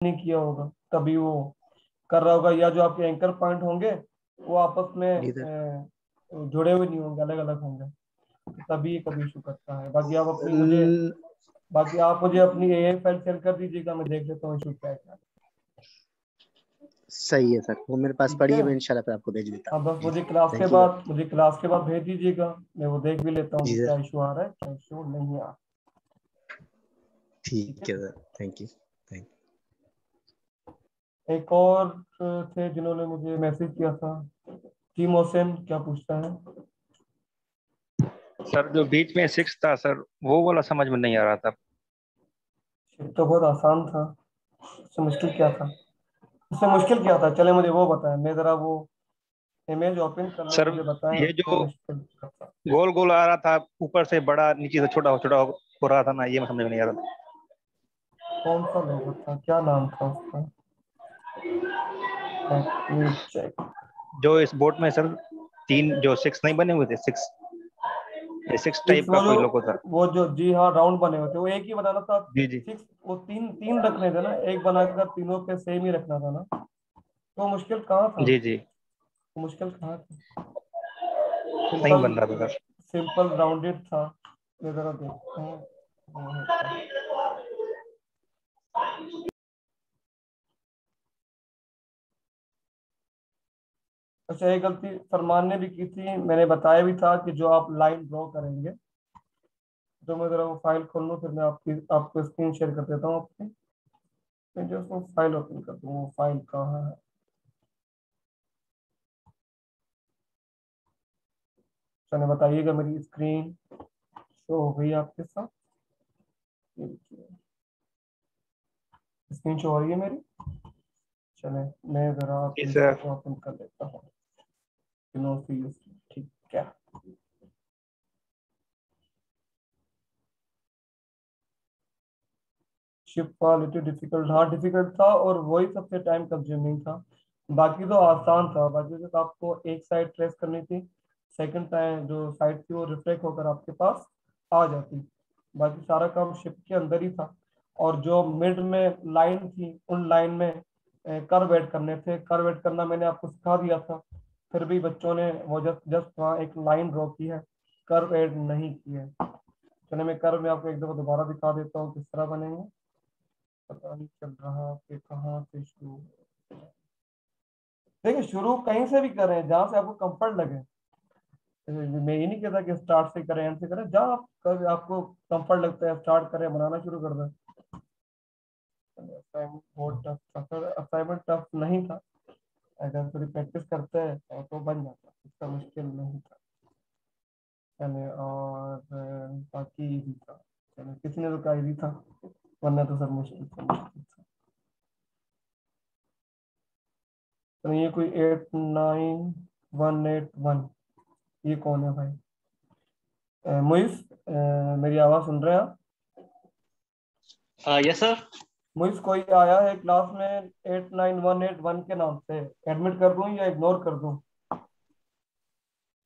नहीं किया होगा तभी वो कर रहा होगा, या जो आपके एंकर पॉइंट होंगे वो आपस में जी सर। जुड़े हुए नहीं होंगे, अलग अलग होंगे, तभी ये कभी इशू करता है। बाकी आप मुझे अपनी एए फाइल शेयर कर दीजिएगा, मैं देख लेता हूँ इशू क्या है क्या नहीं। सही है सर, वो मेरे पास ठीक पड़ी है। है, मैं इंशाल्लाह फिर आपको भेज देता हाँ, हूँ। बस जी सर, थैंक यू सर। मुझे क्लास के बाद भेज दीजिएगा, मैं वो देख भी लेता हूँ जी कि क्या सर, इशू आ रहा है क्या इशू नहीं आ रहा। ठीक है ठीक है sir. Sir, thank you thank एक और थे जिन्होंने मुझे मैसेज किया था, टीम मोहसिन, क्या पूछता है? सर जो बीच में सिक्स था सर, वो वाला समझ में नहीं आ रहा था। ये तो बहुत आसान था, उससे मुश्किल क्या था? चले मुझे वो बताएं, मैं जरा वो इमेज ओपन कर लूँ, सर मुझे बताएं ये उससे जो मुश्किल क्या था। गोल गोल आ रहा था, ऊपर से बड़ा नीचे से छोटा छोटा हो रहा था ना, ये समझ में नहीं आ रहा था। कौन सा लोगो था, क्या नाम था उसका? Let me check। जो इस बोट में सर तीन जो सिक्स नहीं बने हुए थे, सिक्स, ये सिक्स टाइप सिक्स, का कोई लोगो था। वो जो जी हाँ राउंड बने हुए थे, वो एक ही बनाना था। जी जी। सिक्स, वो तीन तीन रखने थे ना, एक बनाकर तीनों पे सेम ही रखना था ना, तो मुश्किल कहाँ था? जी जी। मुश्किल कहाँ था? नहीं सिंपल, बन रहा था सर। सिंपल राउंडेड था। ये जरा देखते हैं वो है क्या। अच्छा, ये गलती सलमान ने भी की थी, मैंने बताया भी था कि जो आप लाइन ड्रॉ करेंगे, तो मैं जरा वो फाइल खोल लूँ, फिर मैं आपको स्क्रीन शेयर कर देता हूँ आपकी। मैं जो उसको फाइल ओपन कर दूँ, वो फाइल कहाँ है? चलो बताइएगा, मेरी स्क्रीन शो हो गई आपके साथ? स्क्रीन शो हो रही है मेरी? चले, मैं जरा जी अपनी सर। इसको ओपन कर लेता हूँ। ठीक है। शिफ्ट था लिटिल डिफिकल्ट, हाँ डिफिकल्ट था, और वही सबसे टाइम कंज्यूमिंग था। बाकी तो आसान था, बाकी तो आपको एक साइड ट्रेस करनी थी, सेकंड टाइम जो साइड थी वो रिफ्लेक्ट होकर आपके पास आ जाती। बाकी सारा काम शिफ्ट के अंदर ही था। और जो मिड में लाइन थी, उन लाइन में कर्व ऐड करने थे, कर्व ऐड करना मैंने आपको सिखा दिया था, फिर भी बच्चों ने वो जस्ट जस्ट वहाँ एक लाइन ड्रॉ की है, कर्व ऐड नहीं की है। चलिए, मैं कर्व में आपको एक दफा दोबारा दिखा देता हूँ किस तरह बनेंगे। पता नहीं चल रहा कि कहाँ से शुरू हो। देखिए, शुरू कहीं से भी करें जहाँ से आपको कंफर्ट लगे। मैं ये नहीं कहता कि स्टार्ट से करें एंड से करें, जहाँ आपको कंफर्ट लगता है स्टार्ट करें, बनाना शुरू कर दें। असाइनमेंट बहुत टफ था सर, असाइनमेंट टफ नहीं था, अगर थोड़ी प्रैक्टिस करते हैं तो बन जाता, इसका मुश्किल नहीं था। चले, और बाकी इजी था। चलो, किसी ने तो कहा इजी था, वरना तो सब मुश्किल था। तो ये कोई 89181, ये कौन है भाई? मुइस, मेरी आवाज़ सुन रहे हैं आप? Yes sir. मुइस, कोई आया है क्लास में 89181 के नाम से, एडमिट कर दूं या इग्नोर कर दूं?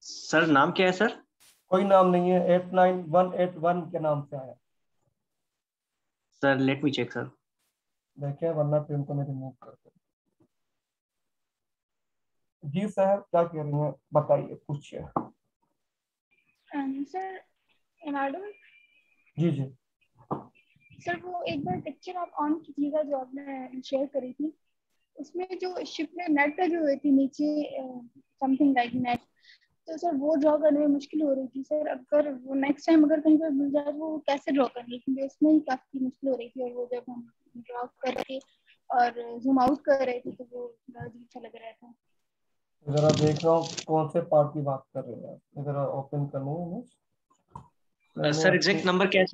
सर नाम क्या है सर? कोई नाम नहीं है, 89181 के नाम से आया। Sir let me check sir. देखें, वरना फिर उनको मैं रिमूव कर दूं। जी सर, क्या कह रही हैं, बताइए, पूछिए। सर मैडम, जी जी। सर वो एक बार पिक्चर आप ऑन कीजिएगा जो आपने शेयर करी थी, उसमें जो शिप में नेट जो हुई थी नीचे, समथिंग लाइक नेट, तो सर वो ड्रॉ करने में मुश्किल हो रही थी सर। अगर वो नेक्स्ट टाइम अगर कहीं पर मिल जाए तो वो कैसे ड्रॉ करनी, क्योंकि उसमें ही काफी मुश्किल हो रही थी, और वो जब हम ड्रॉ कर रहे थे और जूम आउट कर रहे थे तो वो बड़ा अजीब सा लग रहा था। जरा देख रहा हूँ कौन से पार्ट की बात कर रहे हैं आप, जरा ओपन कर लूँ मैंने सर अपनी। एग्जैक्ट नंबर क्या है?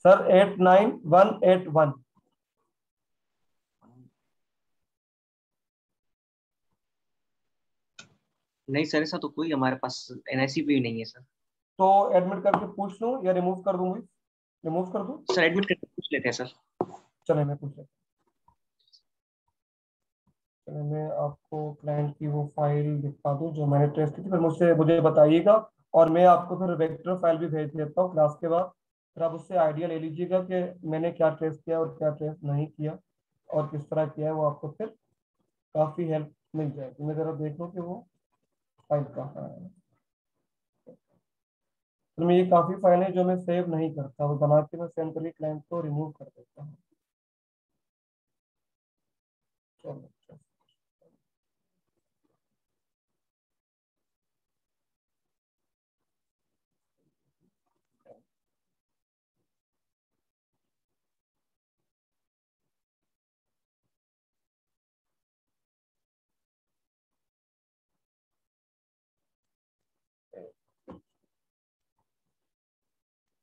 सर 89181। नहीं सर, ऐसा तो कोई हमारे पास एनआईसी भी नहीं है सर। तो एडमिट करके पूछ लूँ या रिमूव कर दूँ? रिमूव कर दूँ? सर एडमिट करके पूछ लेते हैं सर। चले, मैं पूछ लेता हूँ। चले, मैं आपको क्लाइंट की वो फाइल दिखा दूँ जो मैंने टेस्ट की थी, फिर मुझे बताइएगा, और मैं आपको फिर वेक्टर फाइल भी भेज देता हूँ क्लास के बाद, फिर आप उससे आइडिया ले लीजिएगा कि मैंने क्या ट्रेस किया और क्या ट्रेस नहीं किया और किस तरह किया है, वो आपको फिर काफ़ी हेल्प मिल जाएगी। मैं ज़रा देख लूँ कि वो फाइल कहाँ है। तो मैं ये काफ़ी फाइल है जो मैं सेव नहीं करता, वो बना के मैं सेंड करके क्लाइंट को रिमूव कर देता हूँ। चलो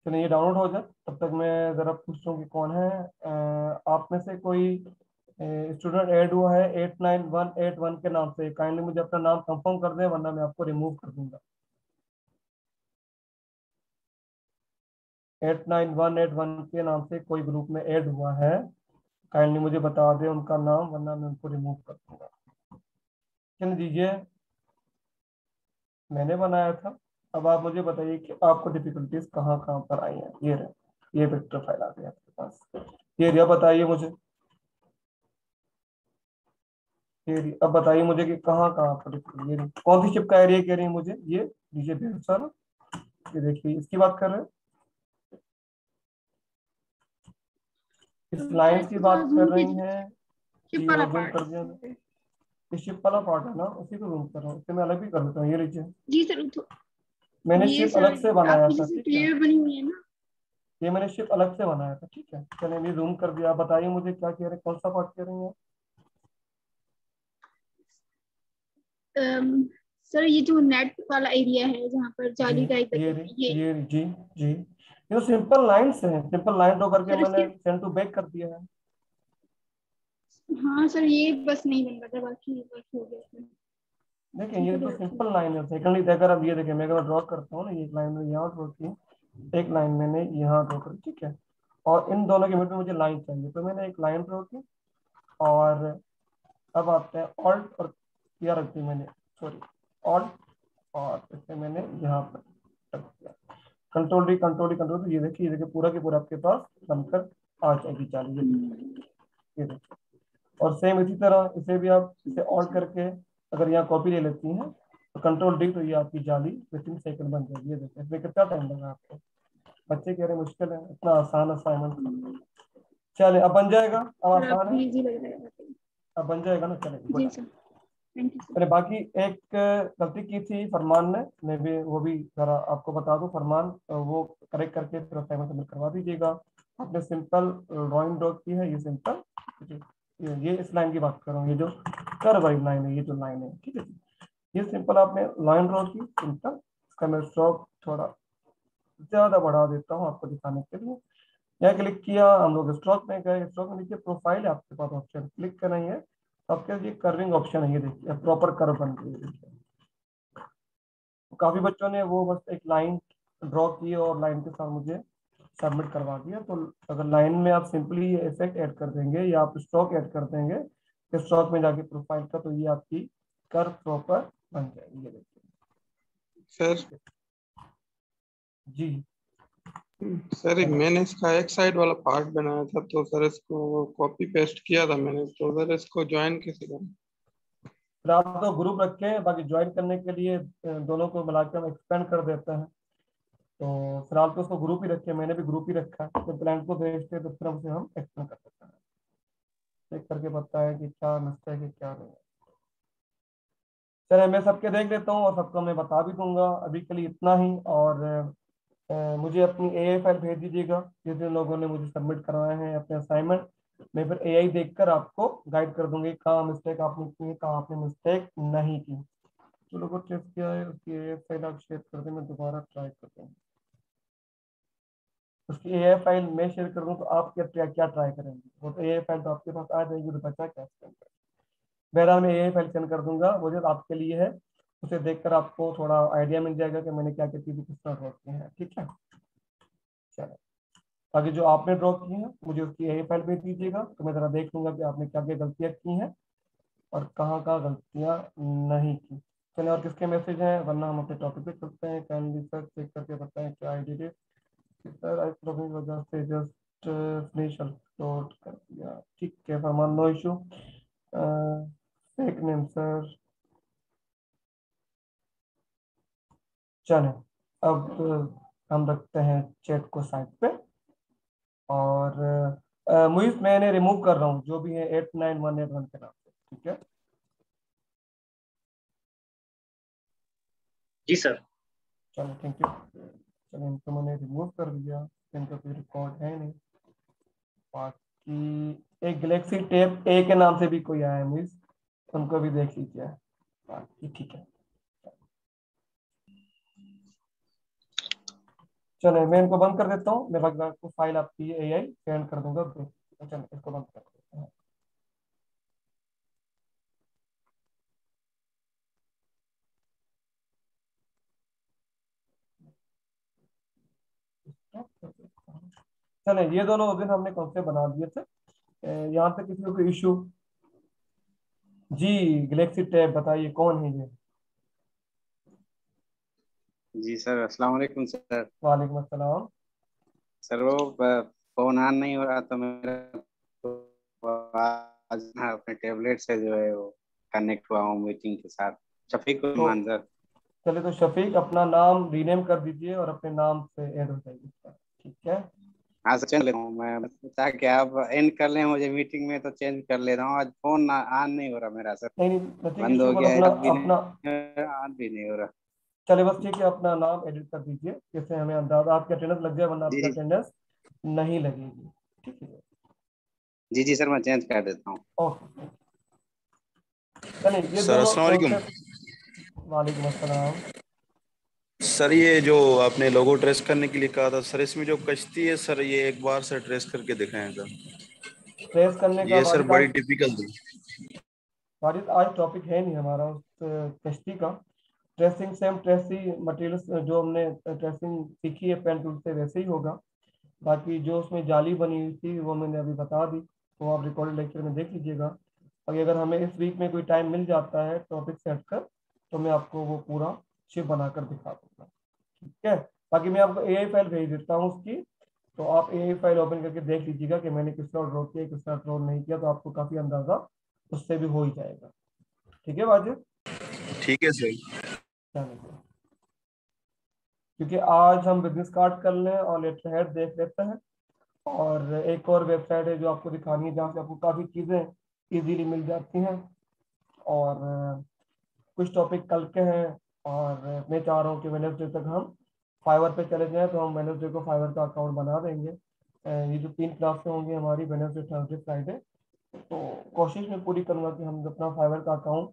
चलिए ये डाउनलोड हो जाए, तब तक मैं ज़रा पूछूं कि कौन है। आप में से कोई स्टूडेंट ऐड हुआ है 89181 के नाम से? काइंडली मुझे अपना नाम कंफर्म कर दें, वरना मैं आपको रिमूव कर दूंगा। 89181 के नाम से कोई ग्रुप में ऐड हुआ है, काइंडली मुझे बता दें उनका नाम, वरना मैं उनको रिमूव कर दूंगा। चलिए दीजिए, मैंने बनाया था। अब आप मुझे बताइए कि आपको डिफिकल्टीज कहाँ कहाँ पर आई हैं। ये रहे, ये वेक्टर फाइल आ गई आपके पास। ये रही, अब बताइए मुझे, ये रही, अब बताइए मुझे कि कहाँ कहाँ पर ये रही। कौन सी शिप का एरिया कह रही है मुझे? ये दीजिए ढेर सारा, ये देखिए इसकी बात कर रहे हैं, इस लाइन की बात कर रही हैं। शिप ये वाला और जूम पार्ट। कर दिया मैं। ये शिप वाला पार्ट है ना, उसी को जूम कर रहा हूँ, इसे मैं अलग भी कर देता हूँ। ये लीजिए, जी सर, तो मैंने ये शिप सर अलग से बनाया आपकी था, जैसे ठीक है। प्लेयर बनी हुई है ना। ये मैंने शिप अलग से बनाया था, ठीक है। चलिए ये जूम कर दिया। आप बताइए मुझे क्या कह रहे हैं, कौन सा पार्ट कह रही हैं? अम, सर ये जो नेट वाला एरिया है जहाँ पर जी, जाली टाइप ये है ये। ये जी जी, ये तो सिंपल लाइंस है, सिंपल लाइन ड्रॉ करके सर मैंने इसके, सेंड टू बैक कर दिया है। हाँ सर ये बस नहीं बन रहा था, बाकी बाकी हो गया सर। देखिए ठीक ये है तो सर, ठीक। सिंपल लाइन है। सेकंडली अगर अब ये देखिए, मैं अगर ड्रॉ करता हूँ ना, ये एक लाइन में यहाँ ड्रॉ की, एक लाइन मैंने यहाँ ड्रॉ करी, ठीक है। और इन दोनों के बीच में मुझे लाइन चाहिए, तो मैंने एक लाइन ड्रॉ की। और अब आते हैं ऑल्ट और किया रख दी मैंने, सॉरी, ऑल्ट, और इसे मैंने यहाँ पर रख दिया। Control D control D control, तो ये देखिए पूरा के पूरा आपके पास बनकर आ जाएगी जाली। ये देखिए, और सेम इसी तरह इसे भी आप इसे ऑल्ट करके अगर यहाँ कॉपी ले लेती हैं तो कंट्रोल डी, तो ये आपकी जाली विद इन सेकंड बन जाएगी। ये देखिए, इसमें कितना टाइम लगा आपको? बच्चे कह रहे हैं मुश्किल है, इतना आसान असाइनमेंट। चले अब बन जाएगा, अब सर आसान आपको है, इजी लग रहा है। अब बन जाएगा ना। चलेगा, जी good. Sir, thank you sir. अरे बाकी एक गलती की थी फरमान ने, मैं भी वो भी जरा आपको बता दूं। फरमान वो करेक्ट करके फिर असाइनमेंट सबमिट करवा दीजिएगा। आपने सिंपल ड्राइंग ड्रॉ की है, ये सिंपल, ये इस लाइन की बात कर रहा हूँ, ये जो कर्व वाली लाइन है, ये जो लाइन है, ठीक है। ये सिंपल आपने लाइन ड्रॉ की, सिंपल। इसका मैं स्ट्रोक थोड़ा ज्यादा बढ़ा देता हूँ आपको दिखाने के लिए। यहाँ क्लिक किया, हम लोग स्ट्रोक में गए। स्ट्रोक में नीचे प्रोफाइल है आपके पास ऑप्शन, क्लिक करेंगे तो आपके ये कर्विंग ऑप्शन है, ये देखिए प्रॉपर कर्व बन गई है, देखिए। तो काफी बच्चों ने वो बस एक लाइन ड्रॉ की और लाइन के साथ मुझे सबमिट करवा दिया। तो अगर लाइन में आप सिंपली ये इफेक्ट ऐड कर देंगे या आप स्ट्रोक ऐड कर देंगे स्ट्रोक में जाके प्रोफाइल का, तो ये आपकी कर्व प्रॉपर बन जाएगी। ये देखिए सर जी। सर मैंने इसका एक साइड वाला पार्ट बनाया था, तो सर इसको कॉपी पेस्ट किया था मैंने, तो सर इसको ज्वाइन कैसे करूं? फिर आप तो ग्रुप रखे हैं, बाकी ज्वाइन करने के लिए दोनों को मिला के हम एक्सपेंड कर देते हैं। तो फिलहाल तो उसको ग्रुप ही रखे, मैंने भी ग्रुप ही रखा है। तो क्लाइंट को भेजते हैं तो फिर उसे हम एक्सपेंड कर देते हैं, चेक करके पता है कि क्या मिस्टेक है क्या नहीं है। चलिए मैं सबके देख लेता हूँ और सबको मैं बता भी दूंगा। अभी के लिए इतना ही। और मुझे अपनी एआई फाइल भेज दीजिएगा जिन जिन लोगों ने मुझे सबमिट करवाए हैं अपने असाइनमेंट। मैं फिर एआई देखकर आपको गाइड कर दूंगी कहाँ मिस्टेक आपने की है, कहाँ आपने मिस्टेक नहीं की। जो लोगों ने टेस्ट किया है उसकी एआई फाइल आप शेयर कर दें, मैं दोबारा ट्राई करता हूँ। उसकी एआई फाइल मैं शेयर कर दूँ तो आप क्या क्या ट्राई करेंगे? वो तो एआई फाइल तो आपके पास आ जाएगी, तो बचा क्या? बहरहाल मैं एआई फाइल सेंड कर दूंगा, वो जो आपके लिए है। उसे देखकर आपको थोड़ा आइडिया मिल जाएगा कि मैंने क्या क्या चीजें किस तरह ड्रॉ की हैं, ठीक है। चलो, बाकी जो आपने ड्रॉ की है मुझे उसकी एआई फाइल भेज दीजिएगा, तो मैं जरा देख लूंगा कि आपने क्या क्या गलतियां की हैं और कहाँ कहाँ गलतियां नहीं की। चलिए, और किसके मैसेज हैं, वरना हम अपने टॉपिक पे चलते हैं। काइंडली सर चेक करके बताएं क्या I did. Sir I problem की वजह से जस्ट फिनिश अपलोड कर दिया, ठीक है Farman, no issue. Fake name sir, चले अब हम रखते हैं चैट को साइड पे, और मुइस मैंने रिमूव कर रहा हूँ जो भी है 89181 के नाम से, ठीक है। जी सर। चलो थैंक यू। चलो इनको मैंने रिमूव कर दिया, इनका कोई रिकॉर्ड है नहीं। बाकी एक गैलेक्सी टेप ए के नाम से भी कोई आया है मुइस, उनको भी देख लीजिए। बाकी ठीक है, चलो मैं इनको बंद कर देता हूँ। मैं बाकी आपको फाइल आपकी एआई सेंड कर दूंगा। चलो इसको बंद कर देते हैं। चले ये दोनों उस दिन हमने कौन से बना दिए थे। यहाँ पे किसी को इशू? जी गैलेक्सी टैब बताइए कौन है ये? जी सर, अस्सलाम वालेकुम सर। वालेकुम अस्सलाम। सर वो फोन ऑन नहीं हो रहा तो मेरा, तो आज हाँ, अपने टेबलेट से जो है वो कनेक्ट हुआ हूँ मीटिंग के साथ। शफीक तो रहमान सर। चले तो शफीक अपना नाम रीनेम कर दीजिए और अपने नाम से ऐड हो जाइए, ठीक है। हाँ सर, चल लेता हूँ मैं, ताकि आप एंड कर लें मुझे मीटिंग में, तो चेंज कर ले रहा हूँ। आज फोन ऑन नहीं हो रहा मेरा सर, नहीं नहीं नथिंग बंद इशू, हो बस गया है, अपना अब भी अपना नहीं, ऑन भी नहीं हो रहा। चले बस ठीक है, अपना नाम एडिट कर दीजिए जिससे हमें अंदाजा आपकी अटेंडेंस लग जाए, वरना जी आपकी जी। अटेंडेंस नहीं लगेगी, ठीक है। जी जी सर, मैं चेंज कर देता हूँ। ओके चलिए ये सर दोनों अस्सलाम वालेकुम। कॉन्सेप्ट। वालेकुम अस्सलाम। सर ये जो आपने लोगो ट्रेस करने के लिए कहा था सर, इसमें जो कश्ती है सर, ये एक बार सर ट्रेस करके दिखाएं सर। ट्रेस करने का ये सर वारिस बड़ी आज, डिफिकल्ट थी। वारिस आज टॉपिक है नहीं हमारा उस कश्ती का। ट्रेसिंग सेम ट्रेसी मटेरियल्स जो हमने ट्रेसिंग सीखी है पेन टूल से वैसे ही होगा। बाकी जो उसमें जाली बनी हुई थी वो मैंने अभी बता दी, वो आप रिकॉर्डेड लेक्चर में देख लीजिएगा। और अगर हमें इस वीक में कोई टाइम मिल जाता है टॉपिक से हटकर, तो मैं आपको वो पूरा शिप बनाकर दिखा दूंगा, ठीक है। बाकी मैं आपको एआई फाइल भेज देता हूँ उसकी, तो आप एआई फाइल ओपन करके देख लीजिएगा कि मैंने किस तरह ड्रॉ किया, किस तरह ड्रॉ नहीं किया, तो आपको काफी अंदाजा उससे भी हो ही जाएगा, ठीक है वाजिब। ठीक है सर। चलिए, क्योंकि आज हम बिजनेस कार्ड कर लें और लेटर हेड देख लेते हैं, और एक और वेबसाइट है जो आपको दिखानी है जहाँ से आपको काफ़ी चीज़ें इजीली मिल जाती हैं। और कुछ टॉपिक कल के हैं, और मैं चाह रहा हूँ कि वेडनेसडे तक हम फाइवर पे चले जाएं, तो हम वेडनेसडे को फाइवर का अकाउंट बना देंगे। ये जो 3 क्लासें होंगी हमारी वेडनेसडे थर्सडे फ्राइडे, तो कोशिश में पूरी करूँगा कि हम अपना फाइवर का अकाउंट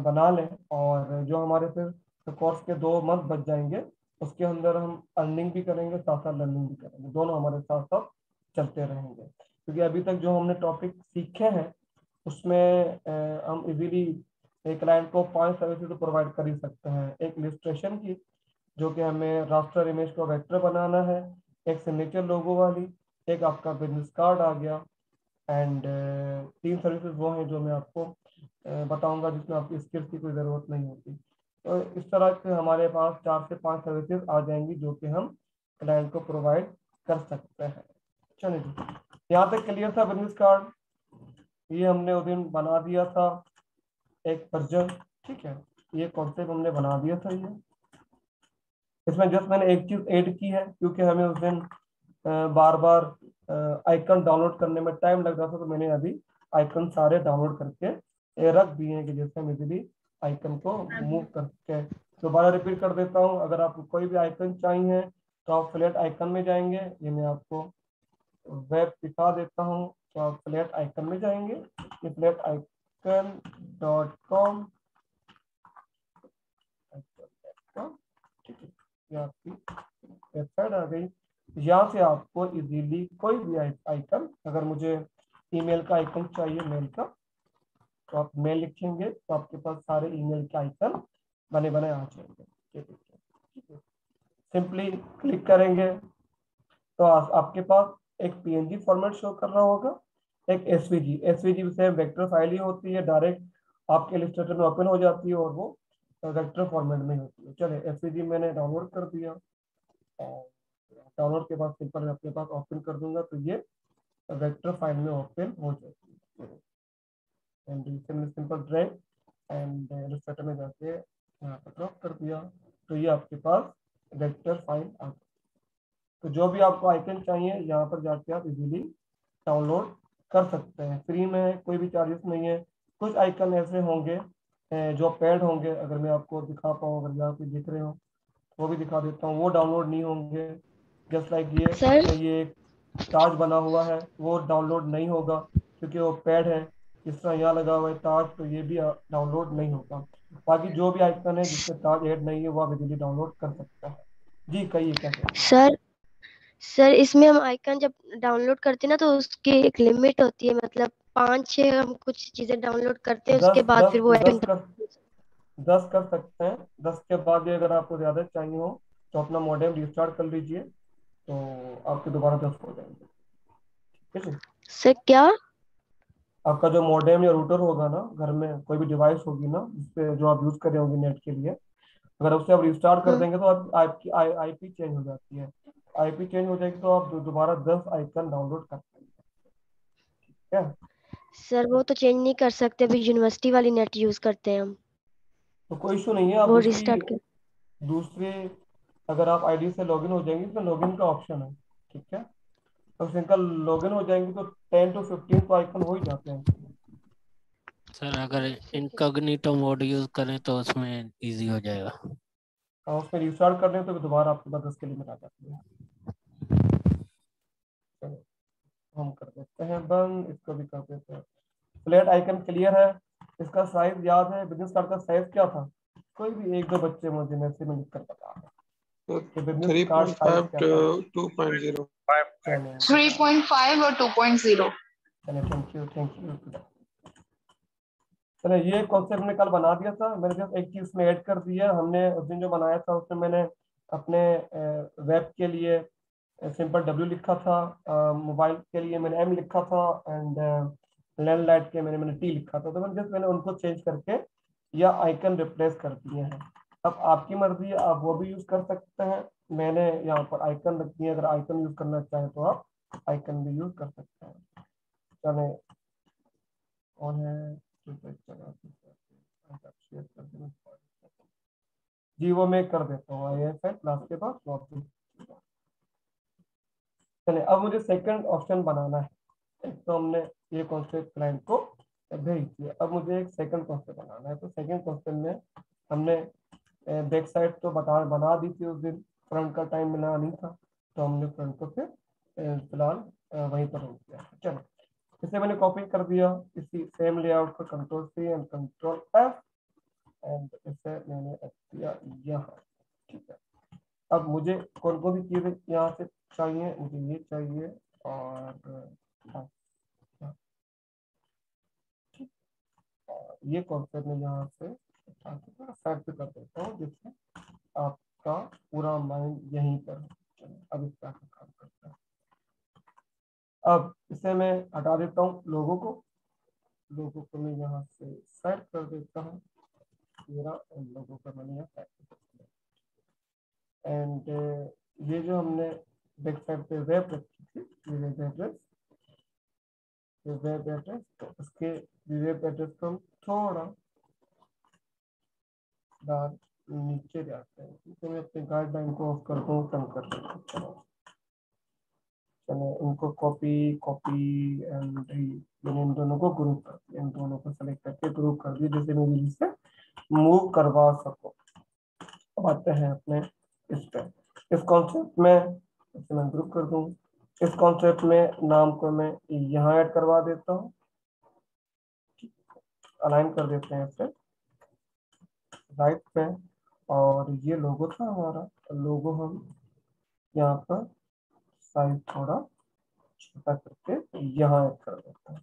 बना लें, और जो हमारे फिर कोर्स के 2 मंथ बच जाएंगे उसके अंदर हम अर्निंग भी करेंगे, साथ साथ लर्निंग भी करेंगे, दोनों हमारे साथ साथ चलते रहेंगे। क्योंकि अभी तक जो हमने टॉपिक सीखे हैं उसमें हम इजीली एक क्लाइंट को 5 सर्विसेज तो प्रोवाइड कर ही सकते हैं। एक इलिस्ट्रेशन की, जो कि हमें रास्टर इमेज को वेक्टर बनाना है, एक सिग्नेचर लोगो वाली, एक आपका बिजनेस कार्ड आ गया, एंड 3 सर्विसेज वो हैं जो मैं आपको बताऊंगा जिसमें आपकी स्किल्स की कोई ज़रूरत नहीं होती। तो इस तरह से हमारे पास 4 से 5 सर्विसेज आ जाएंगी जो कि हम क्लाइंट को प्रोवाइड कर सकते हैं। चलिए जी, यहाँ तक क्लियर था बिजनेस कार्ड, ये हमने उस दिन बना दिया था एक वर्जन, ठीक है। ये कॉन्सेप्ट हमने बना दिया था। ये इसमें जस्ट मैंने एक चीज ऐड की है, क्योंकि हमें उस दिन बार बार आइकन डाउनलोड करने में टाइम लग रहा था, तो मैंने अभी आइकन सारे डाउनलोड करके रख दिए हैं कि जैसे हम इजीली आइकन को मूव करके। दोबारा रिपीट कर देता हूँ, अगर आपको कोई भी आइकन चाहिए तो आप फ्लैट आइकन में जाएंगे, ये मैं आपको वेब दिखा देता हूँ। तो आप फ्लैट आइकन में जाएंगे, ये फ्लैट आइकन .com, ठीक है, ये आपकी वेबसाइट आ गई। यहाँ से आपको इजीली कोई भी आइकन, अगर मुझे ईमेल का आइकन चाहिए मेल का, तो आप मेल लिखेंगे तो आपके पास सारे ईमेल के आइकन बने बने आ जाएंगे। सिंपली क्लिक करेंगे तो आपके पास एक पीएनजी फॉर्मेट शो कर रहा होगा, एक एसवीजी से वेक्टर फाइल ही होती है, डायरेक्ट आपके इलस्ट्रेटर में ओपन हो जाती है और वो वेक्टर फॉर्मेट में होती है। चलिए एसवीजी मैंने डाउनलोड कर दिया, डाउनलोड के बाद सिंपल अपने पास ओपन कर दूंगा तो ये वेक्टर फाइल में ओपन हो जाएगी। And simple drag and Illustrator में जाके यहाँ पर ड्रॉप कर दिया तो ये आपके पास वेक्टर फाइल आ गई। तो जो भी आपको आइकन चाहिए यहाँ पर जाके आप इजीली डाउनलोड कर सकते हैं, फ्री में, कोई भी चार्जेस नहीं है। कुछ आइकन ऐसे होंगे जो पेड होंगे, अगर मैं आपको दिखा पाऊँ, अगर यहाँ पे दिख रहे हो वो भी दिखा देता हूँ, वो डाउनलोड नहीं होंगे। जस्ट लाइक ये सर इसमें ये एक ताज बना हुआ है, वो डाउनलोड नहीं होगा क्योंकि वो पेड है। जिस तरह यहाँ लगा हुआ है ताज, तो ये भी डाउनलोड नहीं होगा। बाकी जो भी आइकन है जिसमें ताज ऐड नहीं है वो आप इजीली डाउनलोड कर सकते हैं। जी कहिए क्या कह रहे हैं। सर सर इसमें हम आइकन जब डाउनलोड करते हैं ना तो उसकी एक लिमिट होती है, मतलब 5-6 हम कुछ चीजें डाउनलोड करते हैं उसके दस बाद दस फिर वो दस आइकन। कर 10 कर सकते हैं। 10 के बाद भी अगर आपको ज्यादा चाहिए हो तो अपना मॉडेम रिस्टार्ट कर लीजिए, तो आपके दोबारा 10 हो जाएंगे। ठीक है। सर क्या? आपका जो मॉडेम या रूटर होगा ना, घर में कोई भी डिवाइस होगी ना जिसपे जो आप यूज कर रहे होंगे नेट के लिए, अगर उससे आप रिस्टार्ट कर देंगे तो आपकी आईपी चेंज हो जाती है। आईपी चेंज हो जाएगी तो आप दोबारा 10 आइकन डाउनलोड कर पाएंगे। ठीक है। सर वो तो चेंज नहीं कर सकते, अभी यूनिवर्सिटी वाली नेट यूज करते हैं हम, तो कोई इशू नहीं है, आप वो उसकी रिस्टार्ट कर। दूसरे, अगर आप आईडी से लॉगिन हो जाएंगे तो लॉगिन का ऑप्शन है। ठीक है। तो सिंपल लॉगिन हो जाएंगे तो 10 to 15 तो आइकन हो ही जाते हैं। सर अगर इनकॉग्निटो मोड यूज करें तो उसमें इजी हो जाएगा। और उसमें रिस्टार्ट कर दें तो दोबारा आपके पास 10 के लिमिट आ जाती है। चलो हम कर देते हैं बंद, इसको भी कर देते हैं। फ्लैट आइकन क्लियर है। इसका साइज याद है, बिजनेस कार्ड का साइज क्या था? कोई भी एक दो बच्चे मुझे मैसेज में लिख कर बता दें कि बिजनेस कार्ड साइज 3.5 क्या to था। 2.0। चलो 3.5 और 2.0। चलो थैंक यू। चलो ये कॉन्सेप्ट मैंने कल बना दिया था, मैंने जस्ट एक चीज में ऐड कर दिया। हमने उस दिन जो बनाया था उसमें मैंने अपने वेब के लिए सिंपल W लिखा था, मोबाइल के लिए मैंने M लिखा था, एंड लैंडलाइट के मैंने T लिखा था। तो मैंने उनको चेंज करके या आइकन रिप्लेस कर दिए हैं। अब आपकी मर्जी है, आप वो भी यूज कर सकते हैं। मैंने यहाँ पर आइकन रख दिए, अगर आइकन यूज करना चाहें तो आप आइकन भी यूज कर सकते हैं। चले और है जी, वो मैं कर देता हूँ IFS क्लास के बाद वापस। चले अब मुझे सेकंड ऑप्शन बनाना है। एक तो हमने ये कॉन्सेप्ट क्लाइंट को भेज दिया, अब मुझे एक सेकंड कॉन्सेप्ट बनाना है। तो सेकंड कॉन्सेप्ट में हमने बैक साइड तो बना दी थी उस दिन, फ्रंट का टाइम मिला नहीं था तो हमने फ्रंट को फिर फिलहाल वहीं पर रोक दिया। चलो इसे मैंने कॉपी कर दिया, इसी सेम लेआउट को Ctrl+C एंड Ctrl+F एंड इसे मैंने रख दिया यहाँ। ठीक है। अब मुझे कौन कौन सी चीजें यहाँ से चाहिए, मुझे ये चाहिए और ये कॉन्सेप्ट में यहाँ से सेट कर देता हूँ जिससे आपका पूरा माइंड यहीं पर है। अब इस तरह का काम करता है। अब इसे मैं हटा देता हूँ लोगों को मैं यहाँ से सेट कर देता हूँ मेरा, लोगों का मैंने यहाँ सेट कर दिया। एंड ये जो हमने बैक साइड पे वेब रखी थी, ये वेब एड्रेस, तो उसके वेब एड्रेस को हम थोड़ा डाल नीचे जाते हैं, क्योंकि मैं अपने गाइडलाइन को ऑफ कर दूँ, कम कर देता हूँ। चलो इनको कॉपी एंड मैंने इन दोनों को ग्रुप कर दिया, इन दोनों को सेलेक्ट करके ग्रुप कर दिया जैसे मैं इसे मूव करवा सको। अब आते हैं अपने इस पे, इस कॉन्सेप्ट में इसे मैं ग्रुप कर दूँ। इस कॉन्सेप्ट में नाम को मैं यहाँ ऐड करवा देता हूँ, अलाइन कर देते हैं इसे राइट पे। और ये लोगो था हमारा, लोगो हम यहाँ पर साइज थोड़ा छोटा करके यहाँ ऐड कर देते हैं।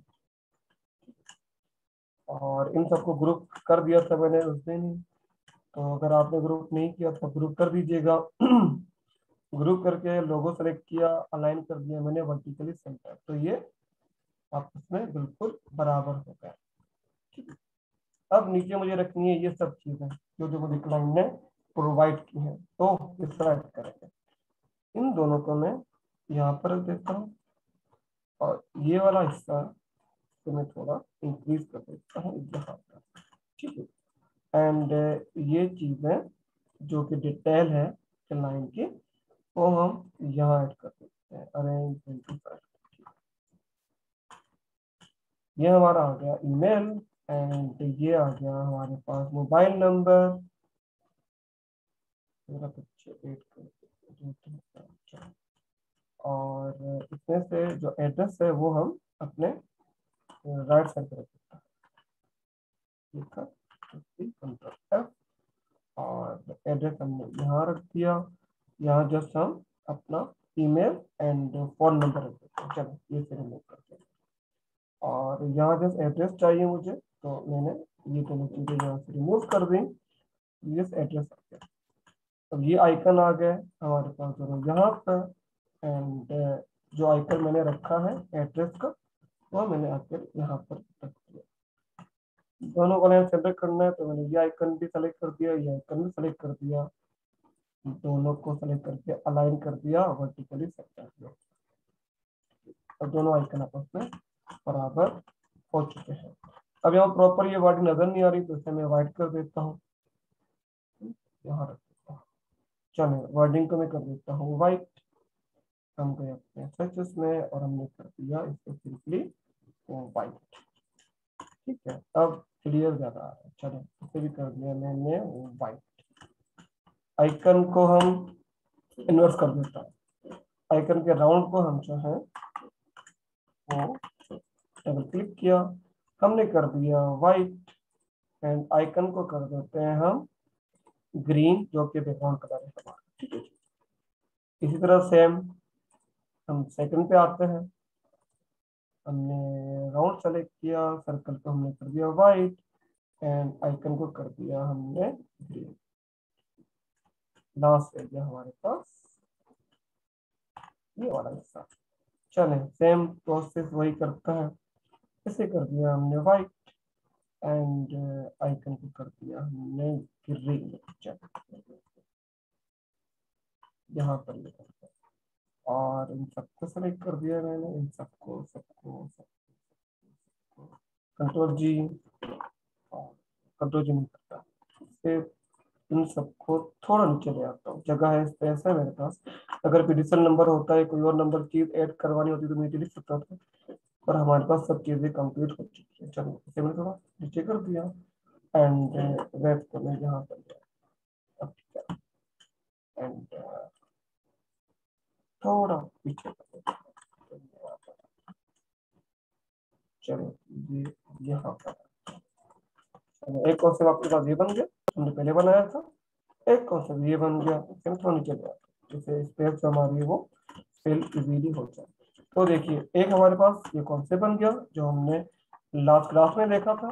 और इन सबको ग्रुप कर दिया था मैंने उस दिन ही, तो अगर आपने ग्रुप नहीं किया तो ग्रुप कर दीजिएगा। ग्रुप करके लोगो सेलेक्ट किया, अलाइन कर दिया मैंने वर्टिकली सेंटर, तो ये आपस में बिल्कुल बराबर हो गया। ठीक है। अब नीचे मुझे रखनी है ये सब चीजें जो मुझे क्लाइंट ने प्रोवाइड की है, तो इस तरह करेंगे। इन दोनों को मैं यहाँ पर रख देता हूँ और ये वाला हिस्सा तो मैं थोड़ा इंक्रीज कर देता हूँ यहाँ पर, ठीक है। एंड ये चीजें जो कि डिटेल है लाइन की वो हम यहाँ ऐड कर देते हैं, अरेंज 25। ये हमारा आ गया ईमेल एंड ये आ गया हमारे पास मोबाइल नंबर। मेरा पिक्चर ऐड कर देते हैं और इसमें से जो एड्रेस है वो हम अपने राइट साइड पर रख देते हैं, ठीक है। कंट्रोल F और एड्रेस हमने यहाँ रख दिया। यहाँ जस्ट हम अपना ईमेल एंड फोन नंबर रख देते हैं। चलो ये फिर रिमूव करते हैं और यहाँ जस्ट एड्रेस चाहिए मुझे, तो मैंने ये दोनों चीजें यहाँ से रिमूव कर दी। ये एड्रेस आ गया। अब ये आइकन आ गए हमारे पास दोनों यहाँ पर एंड जो आइकन मैंने रखा है एड्रेस का वो मैंने आकर यहाँ पर रख दिया। दोनों को मैंने सेलेक्ट करना है तो मैंने ये आइकन भी सेलेक्ट कर दिया, ये आइकन भी सेलेक्ट कर दिया, दोनों को सेलेक्ट करके अलाइन कर दिया, वर्टिकली सेट कर दिया। अब दोनों आइकन आपस में बराबर हो चुके हैं। अब यहाँ प्रॉपर ये वर्ड नजर नहीं आ रही तो इसे मैं वाइट कर देता हूँ, यहाँ रख देता हूँ। चलो वर्डिंग को मैं कर देता हूँ वाइट। हम गए अपने सर्चेस में और हमने कर दिया इसको सिंपली वाइट, ठीक है। अब क्लियर ज्यादा आ रहा है। चलो इसे भी कर दिया मैंने वाइट। आइकन को हम इन्वर्स कर देता है। आइकन के राउंड को हम जो है वो डबल क्लिक किया, हमने कर दिया वाइट एंड आइकन को कर देते हैं हम ग्रीन जो कि बैकग्राउंड कलर है हमारा, ठीक है। इसी तरह सेम हम सेकंड पे आते हैं। हमने राउंड सेलेक्ट किया, सर्कल को हमने कर दिया वाइट एंड आइकन को कर दिया हमने ग्रीन। लास्ट एरिया हमारे पास ये वाला हिस्सा। चले सेम प्रोसेस वही करता है। इसे कर दिया हमने वाइट एंड आइकन को कर दिया हमने ग्रीन। यहाँ पर ये करते हैं और इन सबको सेलेक्ट कर दिया मैंने, इन सबको सबको सबको कंट्रोल जी और कंट्रोल जी नहीं करता, फिर इन सबको थोड़ा नीचे ले आता हूँ। जगह है, स्पेस है मेरे पास। अगर एडिशनल नंबर होता है, कोई और नंबर चीज ऐड करवानी होती तो मैं नीचे लिख सकता था, पर हमारे पास सब चीजें कंप्लीट हो चुकी है। चलो इसे मैंने थोड़ा नीचे कर दिया एंड वेब को मैं यहाँ कर दिया एंड थोड़ा पीछे कर दिया। चलो ये यहाँ पर एक कॉन्सेप्ट आपके पास ये बन गया, हमने पहले बनाया था। एक कॉन्सेप्ट ये बन गया, थोड़ा नीचे गया जिससे स्पेस जो हमारी वो फिल इजीली हो जाए। तो देखिए एक हमारे पास ये कॉन्सेप्ट बन गया जो हमने लास्ट क्लास में देखा था।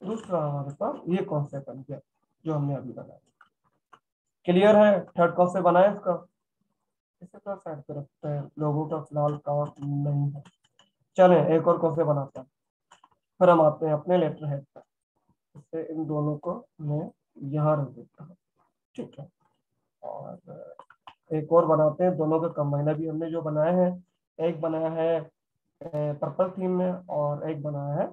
दूसरा हमारे पास ये कॉन्सेप्ट बन गया जो हमने अभी बनाया। क्लियर है? थर्ड कॉन्सेप्ट बनाया इसका, इसे तो साइड पे रखते हैं, लोगों का फिलहाल काम नहीं है। चले एक और कॉन्सेप्ट बनाते हैं, फिर हम आते हैं अपने लेटर हेड पर। इससे इन दोनों को मैं यहाँ रख देता हूँ, ठीक है। और एक और बनाते हैं, दोनों का कंबाइन भी हमने जो बनाया है, एक बनाया है पर्पल थीम में और एक बनाया है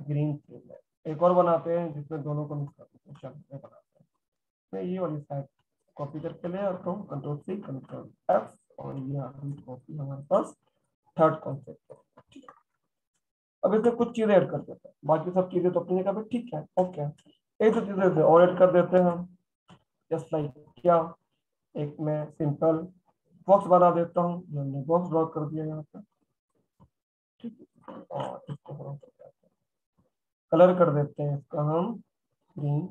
ग्रीन थीम में। एक और बनाते हैं जिसमें दोनों को मिक्स कर देते हैं। चलो ये बनाते हैं। मैं ये वाली साइड कॉपी करके ले आता हूँ, कंट्रोल सी कंट्रोल एफ, और ये कॉपी हमारे पास थर्ड कॉन्सेप्ट है। अब इसमें कुछ चीजें ऐड कर देते हैं, बाकी सब चीजें तो अपनी जगह पे ठीक है, ओके। एक दो चीजें और ऐड कर देते हैं हम, जस्ट लाइक क्या, एक मैं सिंपल बॉक्स बना देता हूँ, हमने बॉक्स ड्रॉ कर दिया यहाँ पे, ठीक है। और इसको हम कलर कर देते हैं, इसका हम ग्रीन,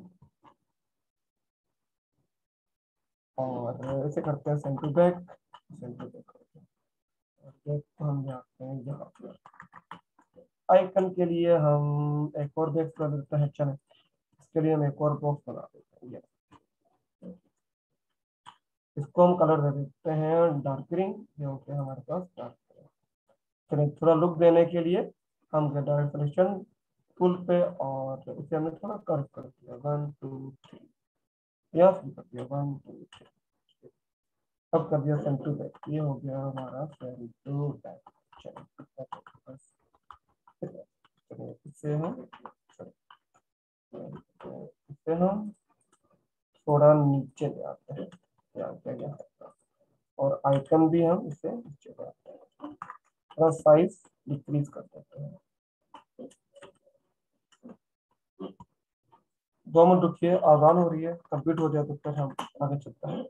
और इसे करते हैं सेंटर बैक, सेंटर बैक करते हैं और बैक को हम जाते हैं यहाँ पर। आइकन के लिए हम एक और बैक कर देते हैं, चले इसके लिए हम एक और बॉक्स बना देते हैं। इसको हम कलर दे देते हैं डार्क ग्रीन, ये हो गया हमारे पास डार्क ग्रीन। चलिए थोड़ा लुक देने के लिए हम गए डायरेक्ट सिलेक्शन टूल पे और इसे हमने थोड़ा कर्व कर दिया, 1 2 3, यहाँ कर दिया 1 2 3। अब कर दिया सेंड टू बैक, ये हो गया हमारा सेंड टू बैक। चलिए इससे हम थोड़ा नीचे ले आते हैं, और आइकन भी हम इसे नीचे ले आते हैं, थोड़ा साइज डिक्रीज कर देते हैं। 2 मिनट रुकिए, आजान हो रही है, कंप्लीट हो जाए तो फिर हम आगे चलते हैं।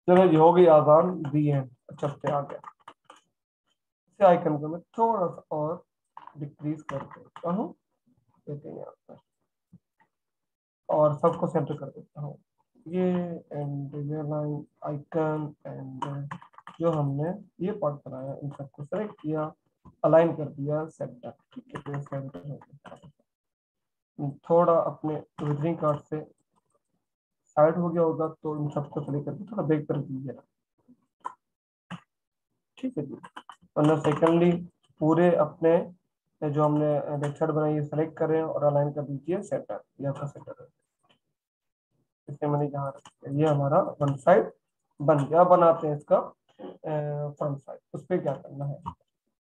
चलो ये हो गई आजान दी है। अच्छा पे आ गया, इसे आइकन को मैं थोड़ा सा और डिक्रीज कर देता हूँ, यहाँ पर, और सबको सेंटर कर देता हूँ ये, एंड ये लाइन आइकन एंड जो हमने ये पार्ट बनाया इन सबको सेलेक्ट किया, अलाइन कर दिया सेंटर। ठीक है, तो सेंटर हो गया। थोड़ा अपने विजिटिंग कार्ड से साइड हो गया होगा तो इन सबको सेलेक्ट करके थोड़ा बैक कर दीजिए। ठीक है जी। और सेकेंडली पूरे अपने जो हमने वेबसाइट बनाई है सेलेक्ट करें और अलाइन कर दीजिए सेंटर, ये आपका सेंटर है। इससे मैंने यहाँ ये हमारा वन साइड बन गया। बनाते हैं इसका फ्रंट साइड, उस पर क्या करना है,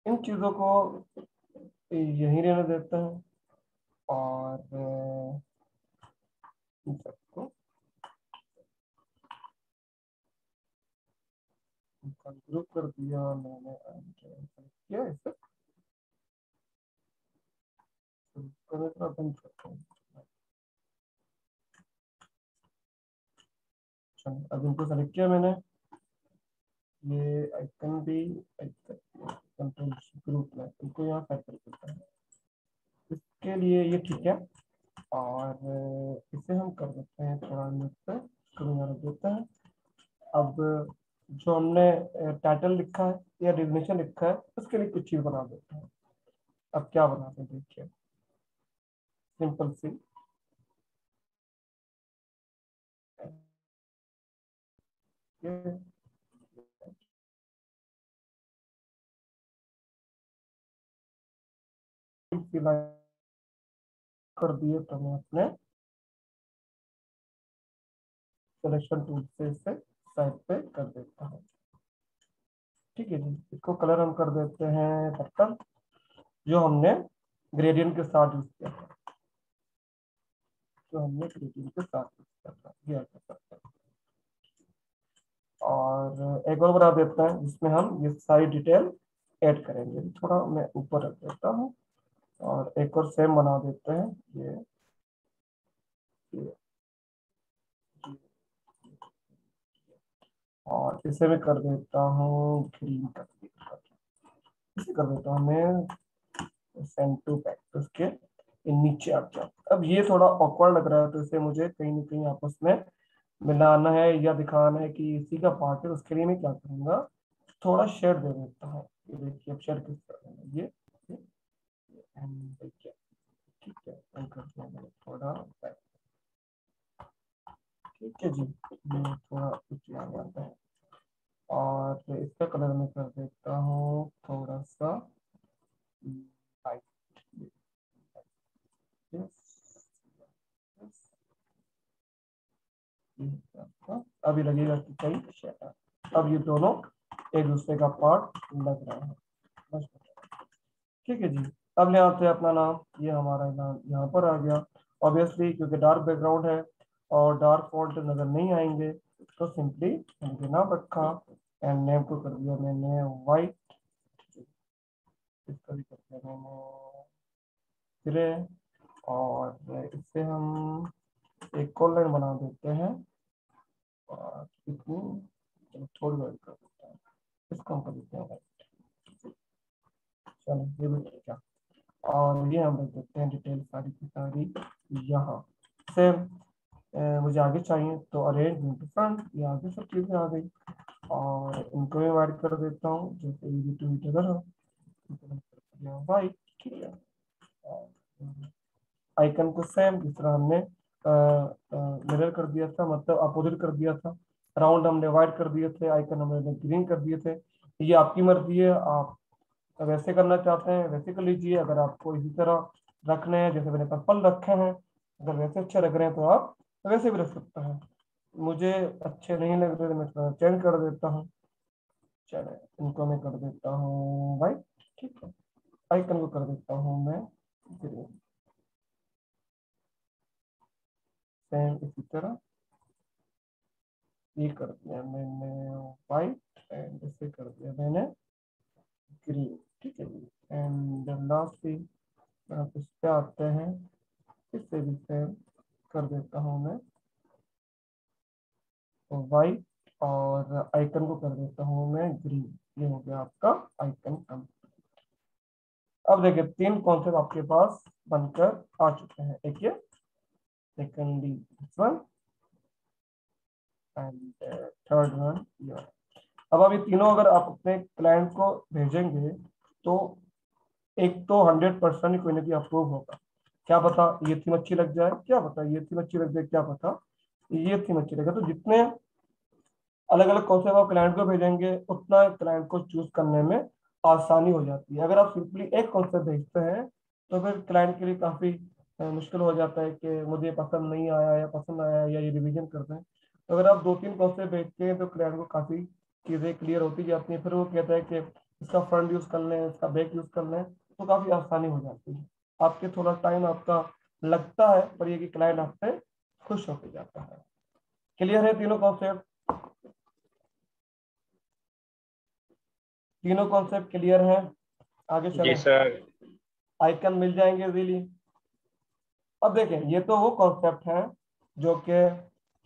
इन चीज़ों को यहीं रहने देते हैं और इन सबको ग्रुप कर दिया मैंने, किया इसे बंद करते हैं। अब इनको सेलेक्ट किया मैंने, ये आइकन भी कंट्रोल ग्रुप में इनको यहाँ सेट कर देते हैं। इसके लिए ये ठीक है, और इसे हम कर देते हैं थोड़ा नीचे रख देते हैं। अब जो हमने टाइटल लिखा है या डेफिनेशन लिखा है उसके लिए कुछ चीज बना देते हैं। अब क्या बनाते हैं देखिए, सिंपल सी कर दिए तो मैं अपने सिलेक्शन टूल से इसे साइड पे कर देता हूँ। ठीक है जी, इसको कलर हम कर देते हैं पर्पल, जो हमने ग्रेडियंट के साथ यूज किया था, ये पर्पल। और एक और बना देते हैं जिसमें हम ये सारी डिटेल ऐड करेंगे। थोड़ा मैं ऊपर रख देता हूँ और एक और सेम बना देते हैं। ये और इसे मैं कर देता हूँ ग्रीन कर देता, इसे कर देता हूँ मैं सेंड टू बैक, तो इसके नीचे आ जाओ। अब ये थोड़ा ऑकवर्ड लग रहा है, तो इसे मुझे कहीं ना कहीं आपस में मिलाना है या दिखाना है कि इसी का पार्ट है। उसके लिए मैं क्या करूँगा, थोड़ा शेड दे देता हूँ। ये देखिए अब शेड किस तरह है, ये and देखिए, ठीक है, और कर दिया मैंने थोड़ा back। ठीक है जी, ये थोड़ा कुछ यहाँ आता है और इसका कलर मैं कर देता हूँ थोड़ा सा वाइट। अभी लगेगा कि कहीं शेड, अब ये दोनों एक दूसरे का पार्ट लग रहा है। बस ठीक है जी। अब ले आते हैं अपना नाम, ये हमारा नाम यहाँ पर आ गया। ऑब्वियसली क्योंकि डार्क बैकग्राउंड है और डार्क फॉन्ट नजर नहीं आएंगे, तो सिंपली इनके नाम रखा एंड नेम को कर दिया मैंने वाइट, इसका भी कर दिया मैंने ग्रे, और इससे हम एक कॉलर बना देते हैं और इतनी थोड़ी बड़ी कर देते हैं, इसको हम कर देते हैं white। चलो ये भी ठीक है, और ये हम रख देते हैं डिटेल सारी की सारी यहाँ। सेम मुझे आगे चाहिए तो अरेंज फ्रंट, ये आगे सब चीज़ें आ गई और इनको मैं ऐड कर देता हूँ जैसे ये टू इधर हो वाइट। ठीक है, आइकन को सेम जिस तरह हमने मिरर कर दिया था, मतलब अपोजिट कर दिया था। राउंड हमने वाइट कर दिए थे, आइकन हमने ग्रीन कर दिए थे। ये आपकी मर्जी है, आप वैसे करना चाहते हैं वैसे कर लीजिए, अगर आपको इसी तरह रखने हैं जैसे मैंने पर्पल रखे हैं, अगर वैसे अच्छे लग रहे हैं तो आप वैसे भी रख सकते हैं। मुझे अच्छे नहीं लग रहे तो मैं थोड़ा चेंज कर देता हूँ। चले इनको मैं कर देता हूँ वाइट। ठीक है, आइकन को कर देता हूँ मैं ग्रीन, सेम इसी तरह ये कर दिया मैंने वाइट एंड इसे कर दिया मैंने ग्रीन। ठीक है जी, एंड लास्टली आप इस पे आते हैं, इससे भी सेम कर देता हूँ मैं वाइट और आइकन को कर देता हूँ मैं ग्रीन। ये हो गया आपका आइकन कंप्लीट। अब देखिए तीन कॉन्सेप्ट आपके पास बनकर आ चुके हैं, एक ये secondly this one and third one ये। अब ये तीनों अगर आप अपने क्लाइंट को भेजेंगे तो एक तो 100% कोई ना कोई अप्रूव होगा। क्या पता ये थीम अच्छी लग जाए, क्या पता ये थीम अच्छी लग जाए, क्या पता ये थीम अच्छी लगे। तो जितने अलग अलग कॉन्सेप्ट आप क्लाइंट को भेजेंगे उतना क्लाइंट को चूज करने में आसानी हो जाती है। अगर आप सिंपली एक कॉन्सेप्ट भेजते हैं तो फिर क्लाइंट के लिए काफी मुश्किल हो जाता है कि मुझे पसंद नहीं आया या पसंद आया या ये रिवीजन करते हैं। तो अगर आप दो तीन कॉन्सेप्ट भेजते हैं तो क्लाइंट को काफी चीजें क्लियर होती जाती हैं। फिर वो कहता है कि इसका फ्रंट यूज कर लें, इसका बैक यूज कर लें, तो काफी आसानी हो जाती है। आपके थोड़ा टाइम आपका लगता है पर ये कि क्लाइंट आपसे खुश होकर जाता है। क्लियर है तीनों कॉन्सेप्ट? तीनों कॉन्सेप्ट क्लियर है? आगे जी चलें, सर। आइकन मिल जाएंगे इजीली। अब देखें ये तो वो कॉन्सेप्ट है जो कि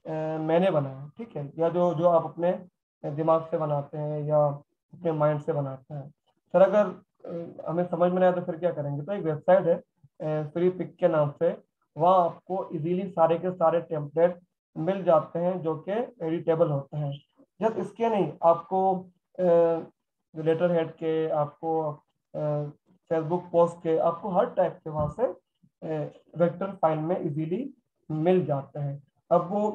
मैंने बनाया, ठीक है, या जो जो आप अपने दिमाग से बनाते हैं या अपने माइंड से बनाते हैं। सर अगर हमें समझ में नहीं आया तो फिर क्या करेंगे, तो एक वेबसाइट है फ्री पिक के नाम से, वहाँ आपको इजीली सारे के सारे टेम्पलेट मिल जाते हैं जो कि एडिटेबल होते हैं। जब इसके नहीं आपको लेटर हेड के, आपको फेसबुक पोस्ट के, आपको हर टाइप के वहाँ से वेक्टर फाइल में इजीली मिल जाते हैं। अब वो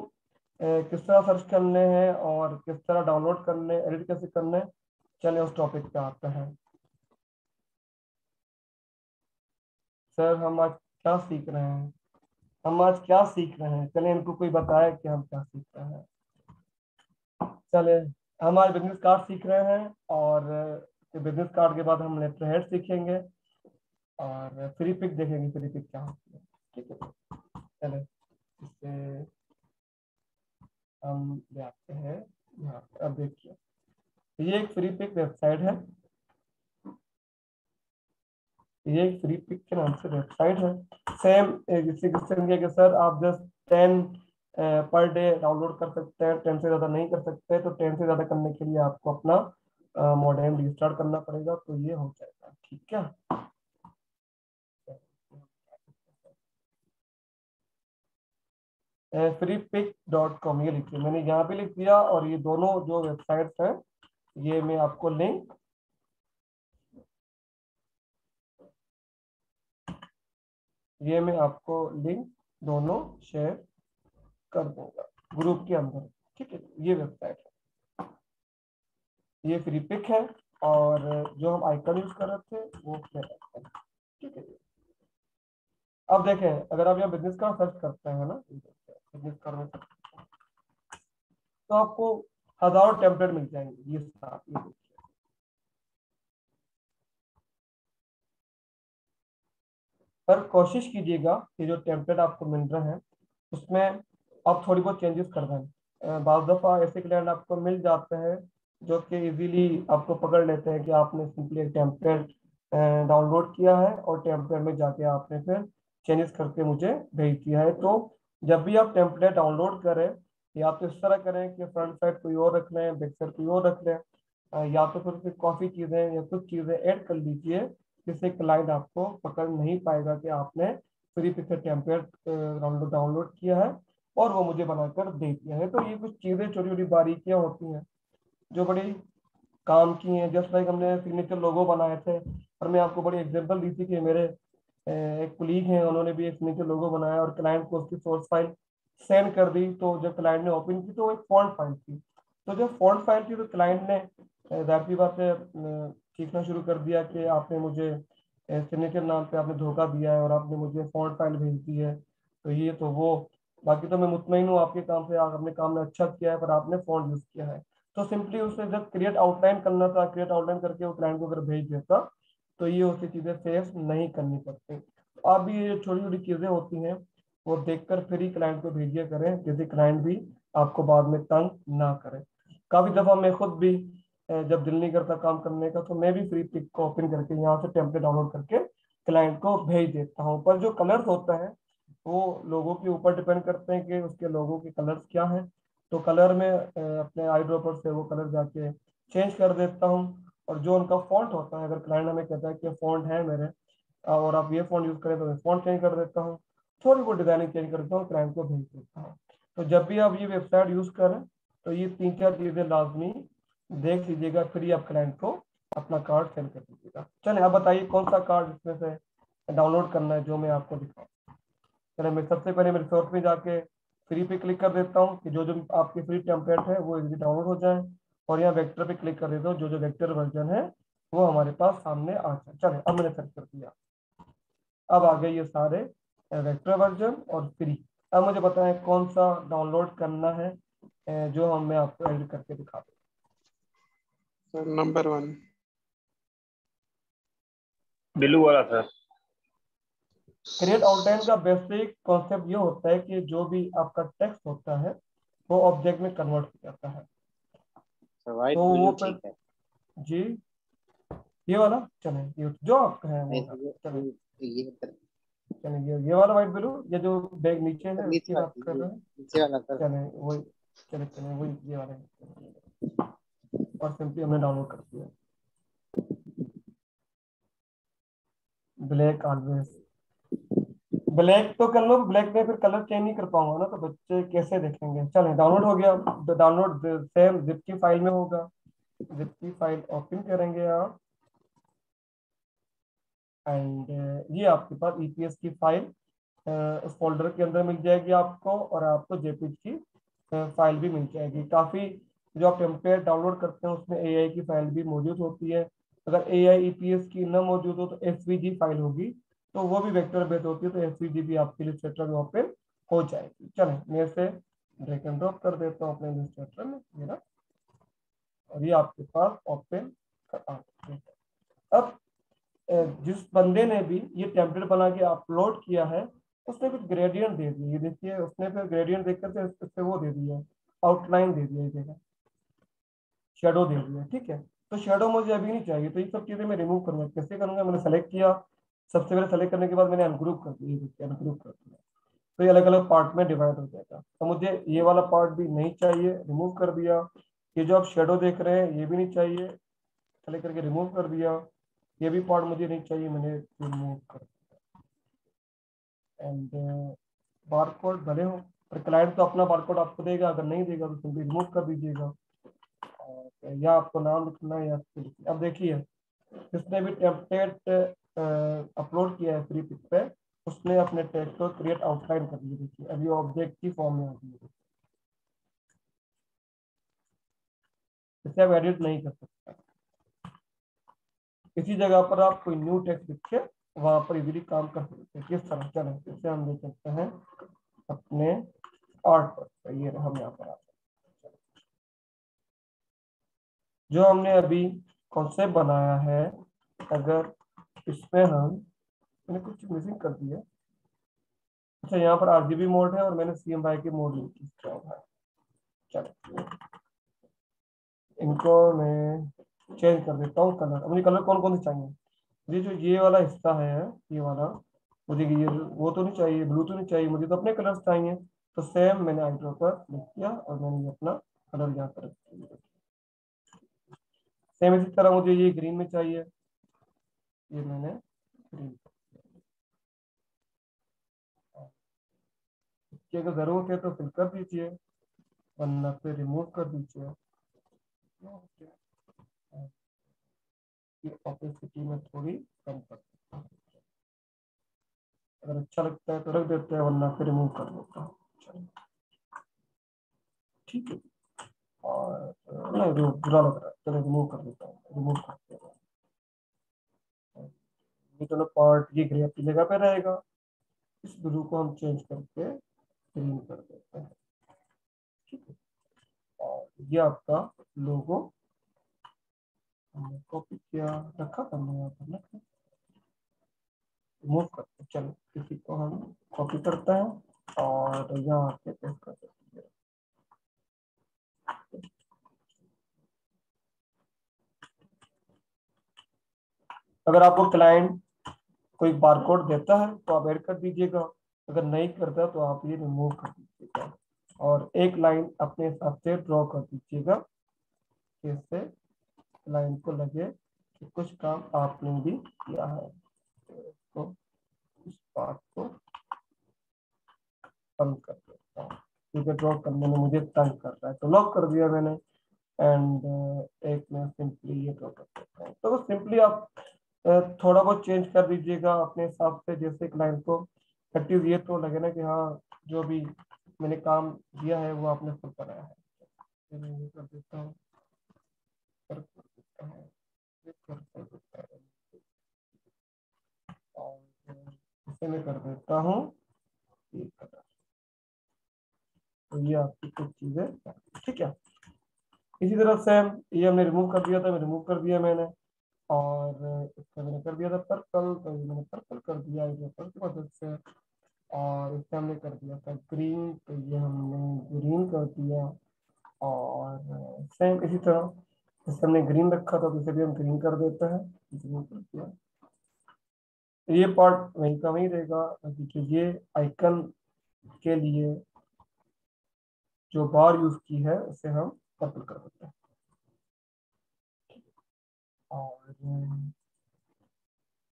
किस तरह सर्च करने हैं और किस तरह डाउनलोड करने, एडिट कैसे करने, चलिए उस टॉपिक पे आते हैं। सर हम आज क्या सीख रहे हैं, हम आज क्या सीख रहे हैं, चलिए इनको कोई बताए कि हम क्या सीख रहे हैं। चलिए हम आज बिजनेस कार्ड सीख रहे हैं और बिजनेस कार्ड के बाद हम लेटर हेड सीखेंगे और फ्री पिक देखेंगे, फ्री पिक क्या होती है। ठीक है, चले इससे हम ले आते हैं यहाँ पे। अब देखिए ये एक फ्री पिक वेबसाइट है ये एक फ्री पिक के नाम से वेबसाइट है। सेम जिससे क्वेश्चन किया कि सर आप जस्ट 10 पर डे डाउनलोड कर सकते हैं, 10 से ज्यादा नहीं कर सकते, तो 10 से ज्यादा करने के लिए आपको अपना मॉडेम रिस्टार्ट करना पड़ेगा, तो ये हो जाएगा। ठीक है, freepik.com ये लिखिए, मैंने यहाँ पे लिख दिया। और ये दोनों जो वेबसाइट्स हैं ये मैं आपको लिंक दोनों शेयर कर दूंगा ग्रुप के अंदर। ठीक है, ये वेबसाइट है, ये फ्री पिक है, और जो हम आइकन यूज कर रहे थे वो फ्लैट आइकन। ठीक है, अब देखें अगर आप यहाँ बिजनेस कार्ड सर्च करते हैं ना, बिजनेस कार्ड में तो आपको हजारों टेम्पलेट मिल जाएंगे। ये साथ ये देखिए, पर कोशिश कीजिएगा कि जो टेम्पलेट आपको मिल रहे हैं उसमें आप थोड़ी बहुत चेंजेस कर दें। बाज़ दफ़ा ऐसे क्लाइंट आपको मिल जाते हैं जो कि इजीली आपको पकड़ लेते हैं कि आपने सिंपली एक टेम्पलेट डाउनलोड किया है और टेम्पलेट में जाके आपने फिर चेंजेस करके मुझे भेज दिया है। तो जब भी आप टेम्पलेट डाउनलोड करें, या तो इस तरह करें कि फ्रंट साइड कोई और रख लें, बैक साइड कोई और रख लें, या तो फिर काफ़ी चीज़ें या कुछ चीज़ें ऐड कर लीजिए जिससे क्लाइंट आपको पकड़ नहीं पाएगा कि आपने फ्री पिक्चर टेम्पलेट डाउनलोड किया है और वो मुझे बनाकर दे दिया है। तो ये कुछ चीज़ें छोटी छोटी बारीकियां होती हैं जो बड़ी काम की हैं। जस्ट लाइक हमने सिग्नेचर लोगो बनाए थे, और मैं आपको बड़ी एग्जांपल दी थी कि मेरे एक कुलीग हैं, उन्होंने भी एक सिग्नेचर लोगो बनाया और क्लाइंट को उसकी सोर्स फाइल सेंड कर दी। तो जब क्लाइंट ने ओपन की तो एक फॉन्ट फाइल थी, तो जब फॉन्ट फाइल थी तो क्लाइंट ने जाहिर सी बात है सीखना शुरू कर दिया कि आपने मुझे सिग्नेचर नाम पे आपने धोखा दिया है और आपने मुझे फॉन्ट फाइल भेज दी है, तो ये तो वो। बाकी तो मैं मुतमईन हूँ आपके काम से, आपने काम में अच्छा किया है, पर आपने फॉन्ट यूज किया है। तो सिंपली उसे जब क्रिएट आउटलाइन करना था, क्रिएट आउटलाइन करके वो क्लाइंट को अगर भेज देता तो ये उसकी चीजें फेस नहीं करनी पड़ती। तो आप भी ये छोटी छोटी चीजें होती हैं वो देखकर फिर ही क्लाइंट को भेजिए करें, जिससे क्लाइंट भी आपको बाद में तंग ना करे। काफी दफा मैं खुद भी जब दिल नहीं करता काम करने का तो मैं भी फ्री पिक को ओपन करके यहाँ से टेम्पलेट डाउनलोड करके क्लाइंट को भेज देता हूँ। पर जो कलर्स होता है वो लोगों के ऊपर डिपेंड करते हैं कि उसके लोगों के कलर्स क्या हैं। तो कलर में अपने आई ड्रॉपर से वो कलर जाके चेंज कर देता हूँ। और जो उनका फॉन्ट होता है, अगर क्लाइंट हमें कहता है कि फॉन्ट है मेरे और आप ये फॉन्ट यूज करें, तो मैं फॉन्ट चेंज कर देता हूँ, थोड़ी बहुत डिजाइनिंग चेंज करता हूँ, क्लाइंट को भेज देता हूँ। तो जब भी आप ये वेबसाइट यूज करें तो ये 3-4 चीजें लाजमी देख लीजिएगा, फिर ही आप क्लाइंट को अपना कार्ड सेंड कर दीजिएगा। चलिए आप बताइए कौन सा कार्ड इसमें से डाउनलोड करना है जो मैं आपको दिखाऊँ। चलिए मैं सबसे पहले मेरे सोर्स में जाके फ्री पे क्लिक कर देता हूँ कि जो जो आपके फ्री टेम्पलेट है वो इजीली डाउनलोड हो जाए, और यहाँ वेक्टर पे क्लिक कर देता हूँ, जो जो वेक्टर वर्जन है वो हमारे पास सामने आ जाए। चलिए अब मैंने सेट कर दिया, अब आ गए ये सारे वेक्टर वर्जन और फ्री। अब मुझे बताएं कौन सा डाउनलोड करना है जो हम मैं आपको एडिट करके दिखा दूँ। सर नंबर 1 ब्लू वाला सर। क्रिएट आउटलाइन का बेसिक कॉन्सेप्ट ये होता है कि जो भी आपका टेक्स्ट होता है वो ऑब्जेक्ट में कन्वर्ट हो जाता है। व्हाइट तो ब्लू वो ठीक है। जी ये वाला चले, ये जो आपका है वो चले, ये चले ये वाला व्हाइट ब्लू, ये जो बैग नीचे है उसकी नीचे बात कर रहे हैं। नीचे वाला सर। चले वही, चले वही ये वाला है, और सिंपली हमने डाउनलोड कर दिया। ब्लैक ऑलवेज, ब्लैक तो कर लो, ब्लैक में फिर कलर चेंज नहीं कर पाऊंगा ना, तो बच्चे कैसे देखेंगे। चलें डाउनलोड हो गया, तो डाउनलोड सेम जिप की फाइल में होगा। जिप की फाइल ओपन करेंगे आप, एंड ये आपके पास ईपीएस की फाइल उस फोल्डर के अंदर मिल जाएगी आपको, और आपको जेपीजी की फाइल भी मिल जाएगी। काफ़ी जो आप टेम्पलेट डाउनलोड करते हैं उसमें एआई की फाइल भी मौजूद होती है। अगर एआई ईपीएस की न मौजूद हो तो एसवीजी फाइल होगी, तो वो भी वेक्टर बेस्ड होती है, तो एसवीजी भी आपके इलस्ट्रेटर में ओपन हो जाएगी। चलें मैं इसे ड्रैग एंड ड्रॉप कर देता हूँ अपने इलस्ट्रेटर में, ये ना, और ये आपके पास ओपन कर। अब जिस बंदे ने भी ये टेम्पलेट बना के अपलोड किया है उसने कुछ ग्रेडियंट दे दिए, ये देखिए उसने फिर ग्रेडियंट देख करके उससे वो दे दिया, आउटलाइन दे दिया, ये देखा शेडो दे दिया। ठीक है, तो शेडो मुझे अभी नहीं चाहिए, तो ये सब चीजें मैं रिमूव करूंगा। कैसे करूंगा, मैंने सेलेक्ट किया, सबसे पहले सेलेक्ट करने के बाद मैंने अनग्रुप कर दिया, अनग्रुप कर दिया, तो ये अलग अलग पार्ट में डिवाइड हो जाएगा। तो मुझे ये वाला पार्ट भी नहीं चाहिए, रिमूव कर दिया। ये जो आप शेडो देख रहे हैं ये भी नहीं चाहिए, सेलेक्ट करके रिमूव कर दिया। ये भी पार्ट मुझे नहीं चाहिए, मैंने रिमूव कर दिया। एंड बारकोड भले हो पर क्लाइंट तो अपना बारकोड आपको देगा, अगर नहीं देगा तो सिंपली रिमूव कर दीजिएगा। और या आपको नाम लिखना है या अब देखिए जिसने भी टेम्पलेट अपलोड किया है फ्री पिक पे, उसने अपने टेक्स्ट को क्रिएट आउटलाइन कर दी। देखिए अभी ऑब्जेक्ट की फॉर्म में आ गई है, इसे आप एडिट नहीं कर सकते। इसी जगह पर आप कोई न्यू टेक्स्ट लिखे वहां पर इजीली काम कर सकते हैं। किस तरह, चलें इसे हम ले सकते हैं अपने आर्ट पर। ये हम यहाँ पर आते हैं, जो हमने अभी कॉन्सेप्ट बनाया है, अगर इसमें मैंने कुछ मिसिंग कर दिया। अच्छा यहाँ पर आरजीबी मोड है और मैंने CMYK के मोड यूज किया है। चलो इनको मैं चेंज कर देता हूँ कलर। मुझे कलर कौन कौन से चाहिए? जो ये वाला हिस्सा है, ये वाला मुझे ये वो तो नहीं चाहिए, ब्लू तो नहीं चाहिए, मुझे तो अपने कलर्स चाहिए। तो सेम मैंने आइड्रो पर क्लिक किया और मैंने अपना कलर यहाँ पर रख। सेम इसी तरह मुझे ये ग्रीन में चाहिए, ये मैंने ग्रीन। इसकी अगर जरूरत है तो फिल कर दीजिए, वरना फिर रिमूव कर दीजिए। ऑपेसिटी में थोड़ी कम कर सकता हूँ, अगर अच्छा लगता है तो रख देते हैं, वरना फिर रिमूव कर देता हूँ। ठीक है, और नहीं जो बुरा लग रहा है चलो रिमूव कर देता हूँ, रिमूव कर देता हूँ। ये चलो पार्ट ये ग्रे अपनी जगह पे रहेगा। इस ब्लू को हम चेंज करके ग्रीन कर देते हैं। ठीक है, और ये आपका लोगो हमने कॉपी किया, रखा करना यहाँ पर रखा, रिमूव करते। चलो इसी को हम कॉपी करते हैं और यहाँ पे पेस्ट कर देते हैं। अगर आपको क्लाइंट कोई बारकोड देता है तो आप ऐड कर दीजिएगा, अगर नहीं करता तो आप ये रिमूव कर दीजिएगा और एक लाइन अपने हिसाब से ड्रॉ कर दीजिएगा, जिससे क्लाइंट को लगे कि कुछ काम आपने भी किया है। तो इस पार्ट को बंद कर देता हूँ क्योंकि ड्रॉ करने में मुझे तंग कर रहा है, तो लॉक कर दिया मैंने। एंड एक मैं सिंपली ये ड्रॉ कर देता हूँ। तो सिंपली आप थोड़ा बहुत चेंज कर दीजिएगा अपने हिसाब से, जैसे क्लाइंट को एटलीस्ट ये तो लगे ना कि हाँ जो भी मैंने काम दिया है वो आपने खुद कराया है। मैं ये कर देता हूँ, कर देता हूँ, कर देता हूँ और इसे मैं कर देता हूँ ये कलर। तो ये आपकी कुछ चीजें, ठीक है। इसी तरह से ये हमने रिमूव कर दिया था, मैं रिमूव कर दिया मैंने, और इसका मैंने कर दिया था पर्पल, तो ये मैंने पर्पल कर दिया है पर्पल की मदद से। और इससे हमने कर दिया था ग्रीन, तो ये हमने ग्रीन कर दिया। और सेम इसी तरह इससे हमने ग्रीन रखा था तो इसे भी हम ग्रीन कर देते हैं, ग्रीन कर दिया। तो ये पार्ट वहीं का वहीं रहेगा। देखिए ये आइकन के लिए जो बार यूज की है उसे हम पर्पल कर देते हैं। और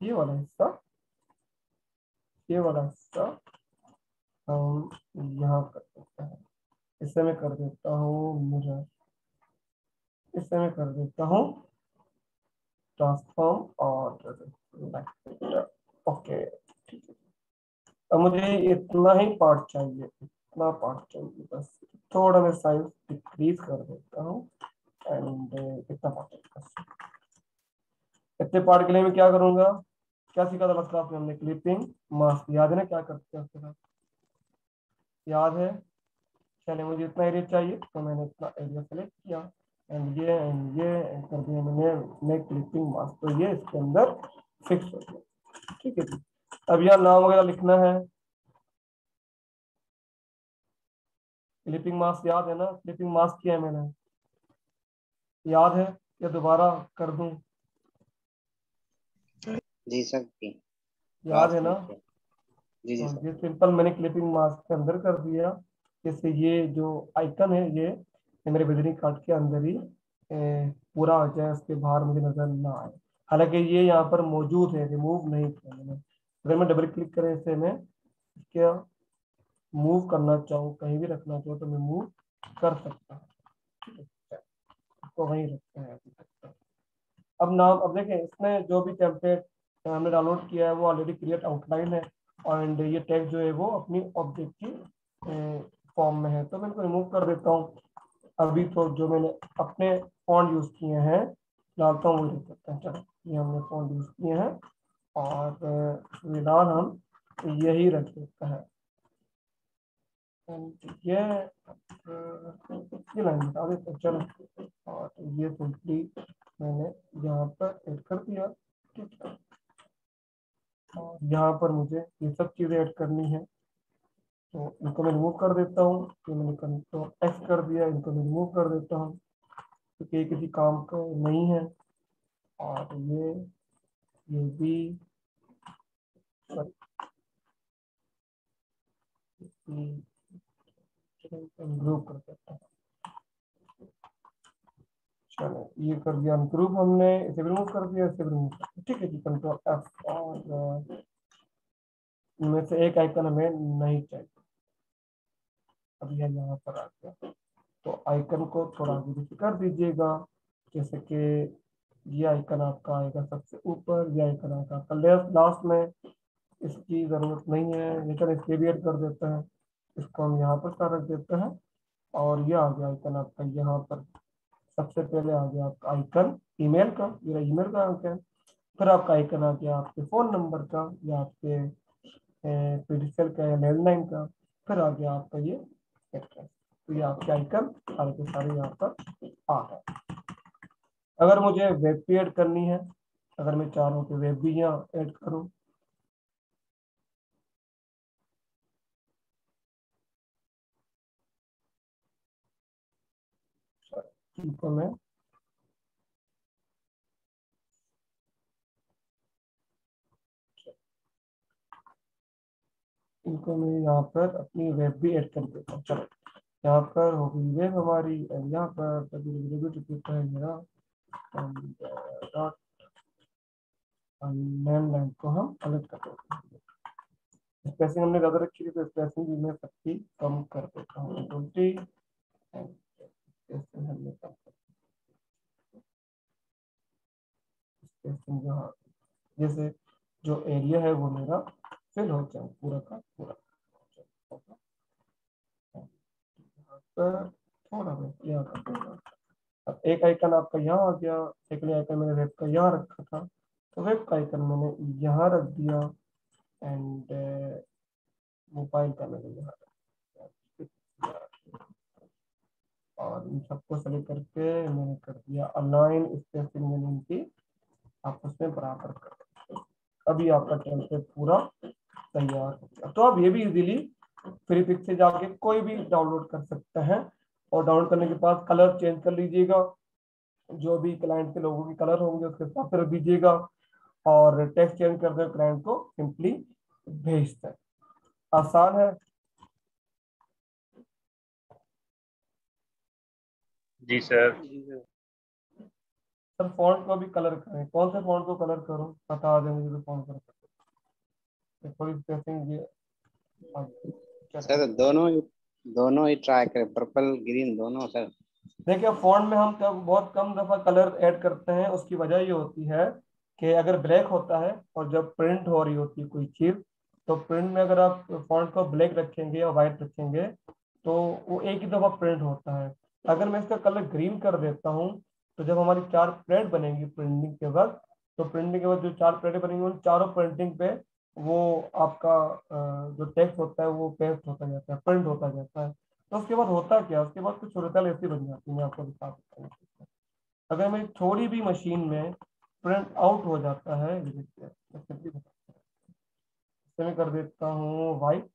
ये वाला हिस्सा, ये वाला हिस्सा हम यहाँ कर देते हैं। इसे मैं कर देता हूँ मिरर, इसे मैं कर देता हूँ ट्रांसफॉर्म और ओके। ठीक है, अब मुझे इतना ही पार्ट चाहिए, इतना पार्ट चाहिए बस। थोड़ा मैं साइज डिक्रीज कर देता हूँ एंड इतना पार्ट। इतने पार्ट के लिए मैं क्या करूँगा, क्या सीखा था लास्ट क्लास में हमने? क्लिपिंग मास्क, याद है ना क्या करते हैं उसके साथ? याद है? चलिए मुझे इतना एरिया चाहिए तो मैंने इतना एरिया सेलेक्ट किया एंड ये कर दिया मैंने क्लिपिंग मास्क, तो ये इसके अंदर फिक्स हो गया। ठीक है जी, अब यहाँ नाम वगैरह लिखना है। क्लिपिंग मास्क याद है ना? क्लिपिंग मास्क किया है मैंने, याद है या दोबारा कर दूं? जी सर जी। याद है ना? जी जी तो सर। ये सिंपल मैंने क्लिपिंग मास्क के अंदर कर दिया। जैसे ये जो आइकन है ये मेरे विजिटिंग कार्ड के अंदर ही पूरा आ जाए, उसके बाहर मुझे नजर ना आए। हालांकि ये यहाँ पर मौजूद है, रिमूव नहीं किया मैंने। अगर मैं डबल क्लिक करें इसे, मैं क्या मूव करना चाहूँ, कहीं भी रखना चाहूँ तो मैं मूव कर सकता हूँ। ठीक है, तो वहीं रखते हैं अभी तक। अब नाम, अब देखें इसमें जो भी टेम्पलेट हमने डाउनलोड किया है वो ऑलरेडी क्रिएट आउटलाइन है, एंड ये टेक्स्ट जो है वो अपनी ऑब्जेक्ट की फॉर्म में है। तो मैं इनको रिमूव कर देता हूँ। अभी तो जो मैंने अपने फॉन्ट यूज किए हैं डालता हूँ, वो देख सकते हैं। चलो, ये हमने फॉन्ट यूज किए हैं और फिलहाल हम यही रख देते हैं। ये लाइन बता देते हैं, चलो। और ये सिंपली मैंने यहाँ पर ऐड कर दिया। ठीक है, और यहाँ पर मुझे ये सब चीज़ें ऐड करनी है, तो इनको मैं रिमूव कर देता हूँ। तो मैंने कंट्रोल एक्स कर दिया, इनको मैं रिमूव कर देता हूँ क्योंकि ये किसी काम का नहीं है। और ये भी ग्रुप कर देता हूँ। चलो, ये कर दिया अनग्रुप हमने, इसे रिमूव कर दिया, इसे रिमूव कर दिया। ठीक है जी, कंट्रोल एफ। और इनमें से एक आइकन हमें नहीं चाहिए, अब यह यहाँ पर आ गया। तो आइकन को थोड़ा आगे पीछे कर दीजिएगा। जैसे कि ये आइकन आपका आएगा सबसे ऊपर, ये आइकन आएगा आपका लेफ्ट लास्ट में। इसकी ज़रूरत नहीं है, लेकिन इसके भी ऐड कर देते हैं। इसको हम यहाँ पर रख देते हैं। और ये आ गया आइकन आपका यहाँ पर। सबसे पहले आ गया आपका आइकन ईमेल का, मेरा ईमेल का आइकन। फिर आपका आइकन आ गया आपके फ़ोन नंबर का या आपके पीडीएल का या लैंडलाइन का। फिर आ गया आपका ये एड्रेस। तो ये आपके आइकन सारे के सारे यहाँ पर आ गए। अगर मुझे वेब भी ऐड करनी है, अगर मैं चाह रहा हूँ कि वेब भी यहाँ ऐड करूँ, इनको मैं यहाँ पर अपनी वेब भी ऐड कर देता हूँ। चलो, यहाँ पर हो गई वेब हमारी। यहाँ पर मेरा लैंडलाइन को हम अलग कर देते हैं। स्पेसिंग हमने ज़्यादा रखी थी तो स्पेसिंग भी मैं सबकी कम कर देता हूँ। 20 हमने कम कर, स्पेसिंग यहाँ, जैसे जो एरिया है वो मेरा फिल हो जाए पूरा का पूरा। थोड़ा यहाँ कर दूंगा। अब एक आइकन आपका यहाँ आ गया, सेकंड आइकन मैंने वेब का यहाँ रखा था, तो वेब का आइकन मैंने यहाँ रख दिया। एंड मोबाइल का मैंने यहाँ रख दिया। और इन सबको सेलेक्ट करके मैंने कर दिया अलाइन, स्पेसिंग मैंने इनकी आपस में बराबर कर दिया। अभी आपका टेम्पलेट पूरा तैयार हो गया। तो आप ये भी इजीली फ्री पिक से जाके कोई भी डाउनलोड कर सकते हैं। और डाउनलोड करने के बाद कलर चेंज कर लीजिएगा, जो भी क्लाइंट के लोगों के कलर होंगे उसके हिसाब से रख दीजिएगा। और टेक्स्ट चेंज कर दे, क्लाइंट को सिंपली भेज दें। आसान है। जी सर। सर फॉन्ट को भी कलर करें, कौन से फॉन्ट को कलर करूं बता दें मुझे, तो फॉन्ट कलर करें। थोड़ी स्पेसिंग ये सर दोनों ही ट्राई करें, पर्पल ग्रीन दोनों सर। देखिए फॉन्ट में हम बहुत कम दफा कलर ऐड करते हैं। उसकी वजह ये होती है कि अगर ब्लैक होता है और जब प्रिंट हो रही होती है कोई चीज, तो प्रिंट में अगर आप फॉन्ट को ब्लैक रखेंगे या व्हाइट रखेंगे तो वो एक ही दफा प्रिंट होता है। अगर मैं इसका कलर ग्रीन कर देता हूँ तो जब हमारी 4 प्लेट बनेंगी प्रिंटिंग के वक्त, तो प्रिंटिंग के बाद जो 4 प्लेटें बनेंगी उन चारों प्रिंटिंग पे वो आपका जो टेक्स्ट होता है वो पेस्ट होता जाता है, प्रिंट होता जाता है। तो उसके बाद होता क्या, उसके बाद कुछ सूरत ऐसी बन जाती है, मैं आपको दिखा देता हूँ। अगर मेरी थोड़ी भी मशीन में प्रिंट आउट हो जाता है, ये देखिए मैं कर देता हूँ वाइट,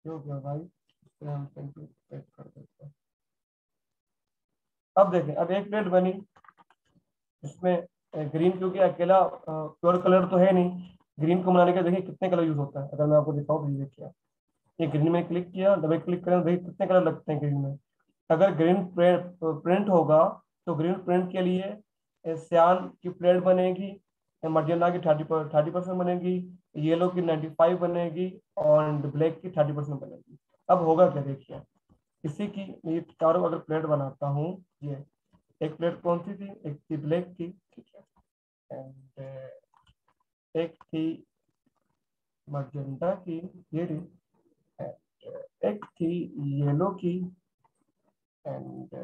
हो गया वाइट, हम कर देते हैं। अब देखें, अब एक प्लेट बनी, इसमें ग्रीन क्योंकि अकेला प्योर कलर तो है नहीं, ग्रीन को बनाने के देखिए कितने कलर यूज होता है। अगर मैं आपको दिखाऊँ तो ये देखिए, ये ग्रीन में क्लिक किया, डबल क्लिक करें, देखिए कितने कलर लगते हैं ग्रीन में। अगर ग्रीन प्रिंट होगा तो ग्रीन प्रिंट के लिए सियान की प्लेट बनेगी, मजेंटा की 30% बनेगी, येलो की 95 बनेगी और ब्लैक की 30% बनेगी। अब होगा क्या देखिए, इसी की ये चारों अगर प्लेट बनाता हूँ, ये एक प्लेट कौन सी थी, एक थी ब्लैक की, ठीक है, एंड एक थी मजेंटा की, ये थी, एक थी येलो की, एंड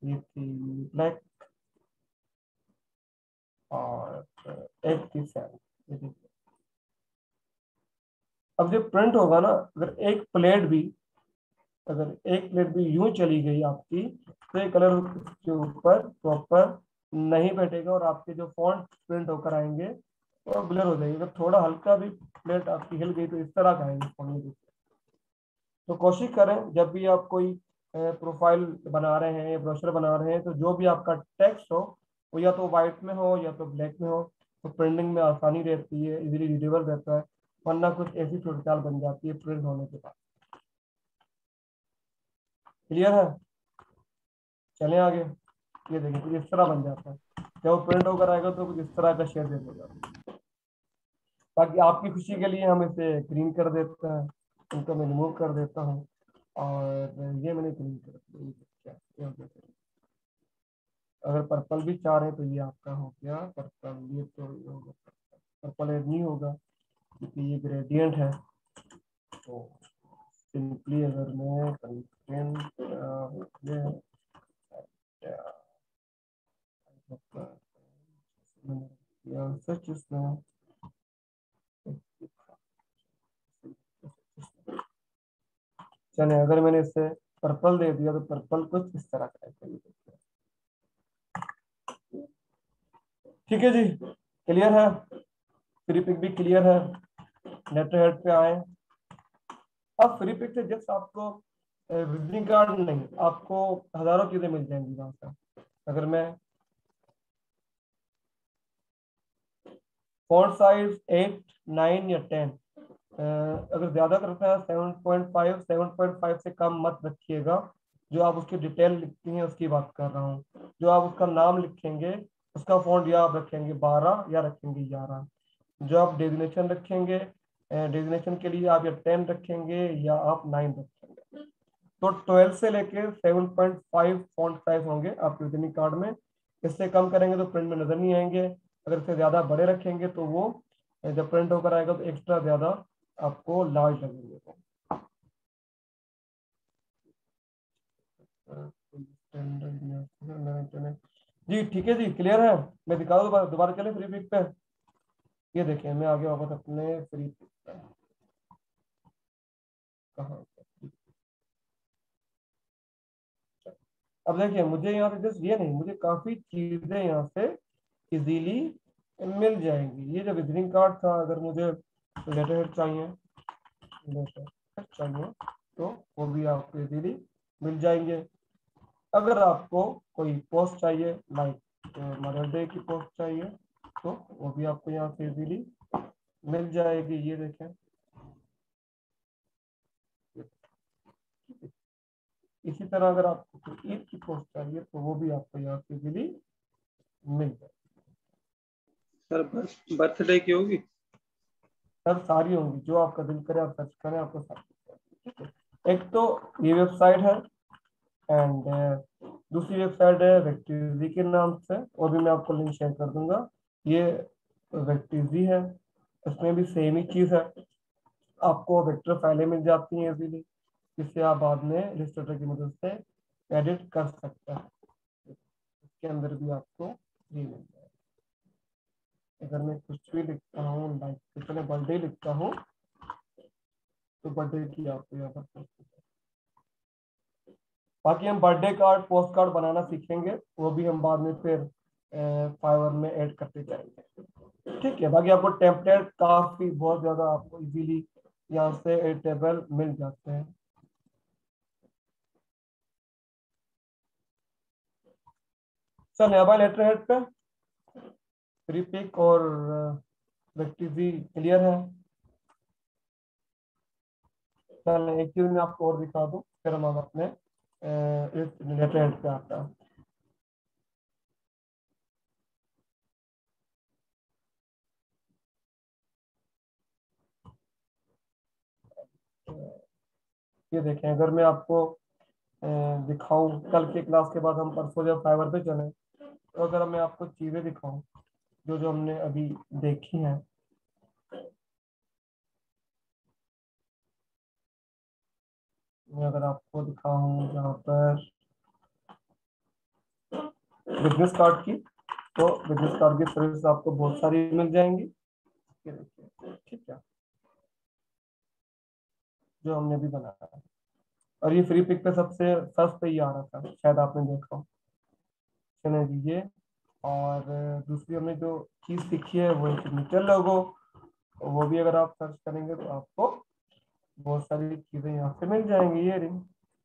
ये थी ब्लैक, और एक थी सैंड। अब जब प्रिंट होगा ना, अगर एक प्लेट भी यूं चली गई आपकी, तो ये कलर के ऊपर प्रॉपर नहीं बैठेगा और आपके जो फॉन्ट प्रिंट होकर आएंगे वो ब्लर हो जाएगी। अगर थोड़ा हल्का भी प्लेट आपकी हिल गई तो इस तरह का आएंगे फॉन्ट। तो कोशिश करें जब भी आप कोई प्रोफाइल बना रहे हैं या ब्रोशर बना रहे हैं, तो जो भी आपका टेक्स्ट हो वो या तो वाइट में हो या तो ब्लैक में हो, तो प्रिंटिंग में आसानी रहती है, इजीली रीडेबल रहता है। वरना कुछ ऐसी चुटचाल बन जाती है प्रिंट होने के बाद। क्लियर है? चलें आगे। ये देखिए कुछ इस तरह बन जाता है, जब वो प्रिंट होकर आएगा तो कुछ इस तरह का शेड दे देगा। बाकी आपकी खुशी के लिए हम इसे ग्रीन कर देते हैं, इनको मैं रिमूव कर देता हूँ, और ये मैंने ग्रीन कर दिया। ये हो गया। अगर पर्पल भी चाह रहे हैं तो ये आपका हो गया पर्पल। ये तो ये होगा, पर्पल ऐड नहीं होगा क्योंकि ये ग्रेडियंट है। तो सिंपली अगर मैं कंटेंट चले, अगर मैंने इससे पर्पल दे दिया तो पर्पल कुछ इस तरह का है। ठीक है जी, क्लियर है? फ्री पिक भी क्लियर है। लेटर हेड पे आए। अब फ्री पिक से जस्ट आपको विजिटिंग कार्ड नहीं, आपको हजारों चीजें मिल जाएंगी वहां से। अगर मैं फॉन्ट साइज 8, 9 या 10, अगर ज्यादा करता है 7.5, 7.5 से कम मत रखिएगा। जो आप उसकी डिटेल लिखती हैं उसकी बात कर रहा हूँ। जो आप उसका नाम लिखेंगे उसका फॉन्ट या आप रखेंगे 12 या रखेंगे 11। जो आप डेजिग्नेशन रखेंगे, डेजिग्नेशन के लिए आप या 10 रखेंगे या आप 9 रखेंगे। तो 12 से लेके 7.5 फॉन्ट साइज होंगे आपके विजिटिंग कार्ड में। इससे कम करेंगे तो प्रिंट में नजर नहीं आएंगे। अगर इससे ज्यादा बड़े रखेंगे तो वो जब प्रिंट होकर आएगा तो एक्स्ट्रा ज्यादा आपको लार्ज लगेंगे। जी ठीक है जी, क्लियर है? मैं दिखा दूं दोबारा, दोबारा चले फ्री पिक पे। ये देखिए मैं आगे वापस अपने फ्री पिक पे, कहाँ, अब देखिए मुझे यहाँ पे जस्ट ये नहीं, मुझे काफी चीजें यहाँ से इजीली मिल जाएंगी। ये जो विजिटिंग कार्ड था, अगर मुझे लेटर हेड चाहिए, लेटर हेड चाहिए तो वो भी आपको इजीली मिल जाएंगे। अगर आपको कोई पोस्ट चाहिए, लाइक मदर डे की पोस्ट चाहिए, तो वो भी आपको यहाँ से इजीली मिल जाएगी। ये देखें, इसी तरह अगर आपको कोई ईद की पोस्ट चाहिए तो वो भी आपको यहाँ से इजीली मिल जाएगी। सर बर्थडे की होगी? सर सारी होंगी, जो आपका दिल करे आप सर्च करें, आपको सारी। ठीक है, एक तो ये वेबसाइट है, एंड दूसरी वेबसाइट है वेक्टिजी के नाम से, और भी मैं आपको लिंक शेयर कर दूंगा। ये वेक्टिजी है, इसमें भी सेम ही चीज़ है। आपको वेक्टर फाइलें मिल जाती हैं इजीली, जिससे आप बाद में इलस्ट्रेटर की मदद से एडिट कर सकते हैं। इसके अंदर भी आपको ये मिल जाएगा। अगर मैं कुछ भी लिखता हूँ, लाइक चले बर्थडे लिखता हूँ, तो बर्थडे की आपको यहाँ पर। बाकी हम बर्थडे कार्ड, पोस्ट कार्ड बनाना सीखेंगे, वो भी हम बाद में फिर फाइवर में ऐड करते जाएंगे। ठीक है, बाकी आपको टेम्पलेट काफी बहुत ज्यादा आपको इजीली यहाँ से एडिटेबल मिल जाते हैं। चल अब लेटर हेड पे फ्री पिक और व्यक्ति जी क्लियर है? चलो एक चीज मैं आपको और दिखा दूं, फिर हम अपने इस लेटर हेड पे आता है। ये देखें, अगर मैं आपको दिखाऊं, कल के क्लास के बाद हम परसों जब फाइवर पे चले, तो अगर मैं आपको चीजें दिखाऊं जो जो हमने अभी देखी हैं, मैं अगर आपको दिखाऊं यहाँ पर बिजनेस कार्ड की, तो बिजनेस कार्ड की सर्विस आपको बहुत सारी मिल जाएंगी। ये देखिए, ठीक है, जो हमने भी बनाया है। और ये फ्री पिक पे सबसे फर्स्ट पे ही आ रहा था, शायद आपने देखा हो। चले दीजिए। और दूसरी हमने जो चीज सीखी है वो सिग्नेचर लोगो, वो भी अगर आप सर्च करेंगे तो आपको बहुत सारी चीजें यहाँ से मिल जाएंगी। ये रिंग,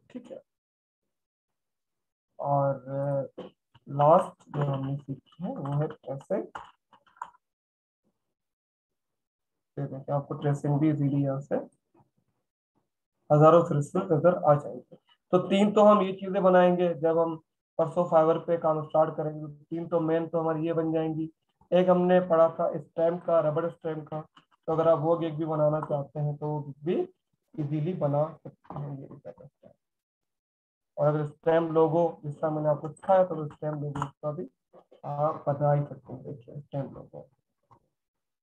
ठीक है। और लास्ट जो हमने सीखी है वो है ट्रेसिंग। देखिए आपको ट्रेसिंग भी इजीली यहाँ से हजारों सर्विसेज नजर आ जाएंगे। तो तीन तो हम ये चीजें बनाएंगे जब हम परसों फाइवर पे काम स्टार्ट करेंगे। तीन तो मेन तो हमारी ये बन जाएंगी। एक हमने पढ़ा था स्टैम्प का, रबड़ स्टैम्प का, तो अगर आप वो गिग भी बनाना चाहते हैं तो वो भी इजीली बना सकते हैं। ये स्टैम्प, और अगर स्टैम्प लोगो जिसका मैंने आपको सिखाया था, तो स्टैम्प लोगो का भी आप बना ही सकते हैं। देखिए स्टैम्प लोगो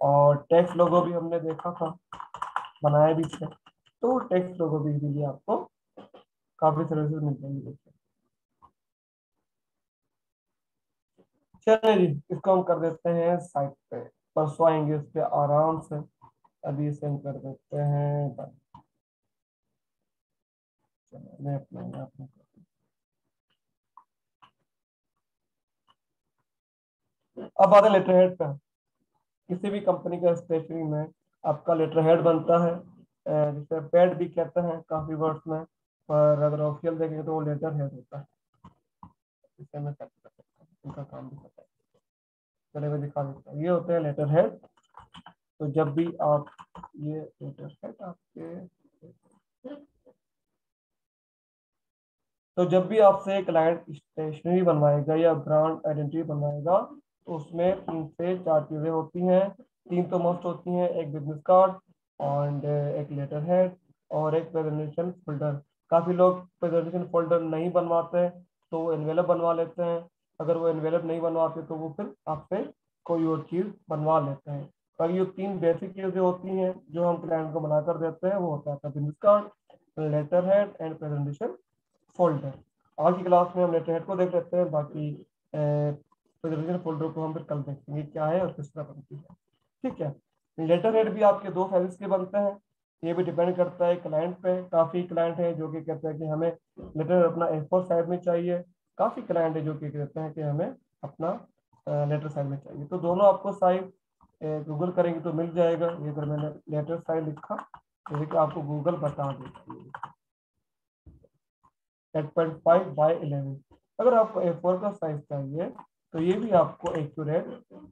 और टेक्स्ट लोगो भी हमने देखा था, बनाया भी थे। तो टेक्स्ट लोगो भी इजीली आपको काफी सर्विसेज मिल जाएंगी। देखिए चलिए जी, इसको हम कर देते हैं साइड पे, परसों आएंगे इस पे आराम से। अभी इसे हम कर देते हैं बंद। चलो मैं अपना यहाँ पे अब बात है लेटर हेड पे। किसी भी कंपनी का स्टेशनरी में आपका लेटर हेड बनता है, जिसे पैड भी कहते हैं काफी वर्ड्स में, पर अगर ऑफिशियल देखेंगे तो वो लेटर हेड होता है। इसे मैं कर सकता हूँ, उनका काम भी होता है। चलिए मैं दिखा देता हूँ, ये होते हैं लेटर हेड। तो जब भी आप ये लेटर हेड आपके, तो जब भी आपसे क्लाइंट स्टेशनरी बनवाएगा या ब्रांड आइडेंटिटी बनवाएगा, तो उसमें 3 से 4 चीजें होती हैं। 3 तो मस्ट होती हैं, एक बिजनेस कार्ड और एक लेटर हेड और एक प्रेजेंटेशन फोल्डर। काफी लोग प्रेजेंटेशन फोल्डर नहीं बनवाते, तो वो एनवेलप बनवा लेते हैं। अगर वो एनवेलप नहीं बनवाते तो वो फिर आपसे कोई और चीज बनवा लेते हैं। पर ये 3 बेसिक चीजें होती हैं जो हम क्लाइंट को बनाकर देते हैं, वो होता है business card, letter head and presentation folder. आज की क्लास में हम लेटर हेड को देख लेते हैं, बाकी प्रेजेंटेशन फोल्डर को हम फिर कल देखेंगे क्या है और किस तरह बनती है। ठीक है। लेटर हेड भी आपके 2 साइज के बनते हैं, ये भी डिपेंड करता है क्लाइंट पे। काफी क्लाइंट है जो कि कहते हैं कि हमें लेटर अपना A4 साइज में चाहिए, काफी क्लाइंट है जो कि कहते हैं कि हमें अपना लेटर साइज में चाहिए। तो दोनों आपको साइज गूगल करेंगे तो मिल जाएगा। ये अगर मैंने लेटर साइज लिखा तो देखिए आपको गूगल बता देगा 8.5 बाई 11। अगर आपको A4 का साइज चाहिए तो ये भी आपको एक्यूरेट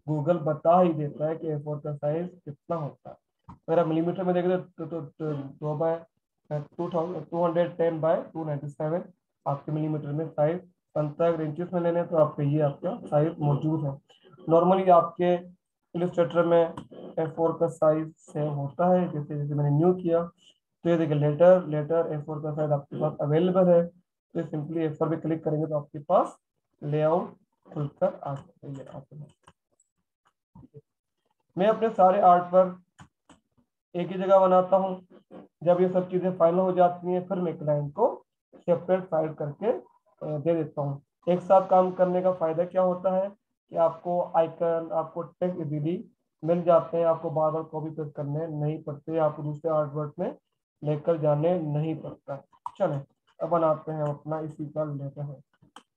गूगल बता ही देता है कि A4 का साइज कितना होता है। अगर आप मिलीमीटर में देखें तो 210 बाय 297 आपके मिलीमीटर में साइज बनता है। अगर इंचेस में लेने तो आपके ये आपका साइज मौजूद है। नॉर्मली आपके इलस्ट्रेटर में A4 का साइज सेम होता है, जैसे जैसे मैंने न्यू किया। तो ये देखिए लेटर लेटर A4 का साइज आपके पास अवेलेबल है। तो सिंपली A4 पे क्लिक करेंगे तो आपके पास लेआउट खुलकर आ जाएगा। मैं अपने सारे आर्ट पर एक ही जगह बनाता हूँ। जब ये सब चीजें फाइनल हो जाती हैं, फिर मैं क्लाइंट को सेपरेट फाइल करके दे देता हूँ। एक साथ काम करने का फायदा क्या होता है कि आपको आइकन, आपको टेक्स्ट इजीली मिल जाते हैं, आपको बार बार कॉपी पेस्ट करने नहीं पड़ते, आपको दूसरे आर्ट वर्क में लेकर जाने नहीं पड़ता। चले अब बनाते हैं अपना इसी का लेटर है।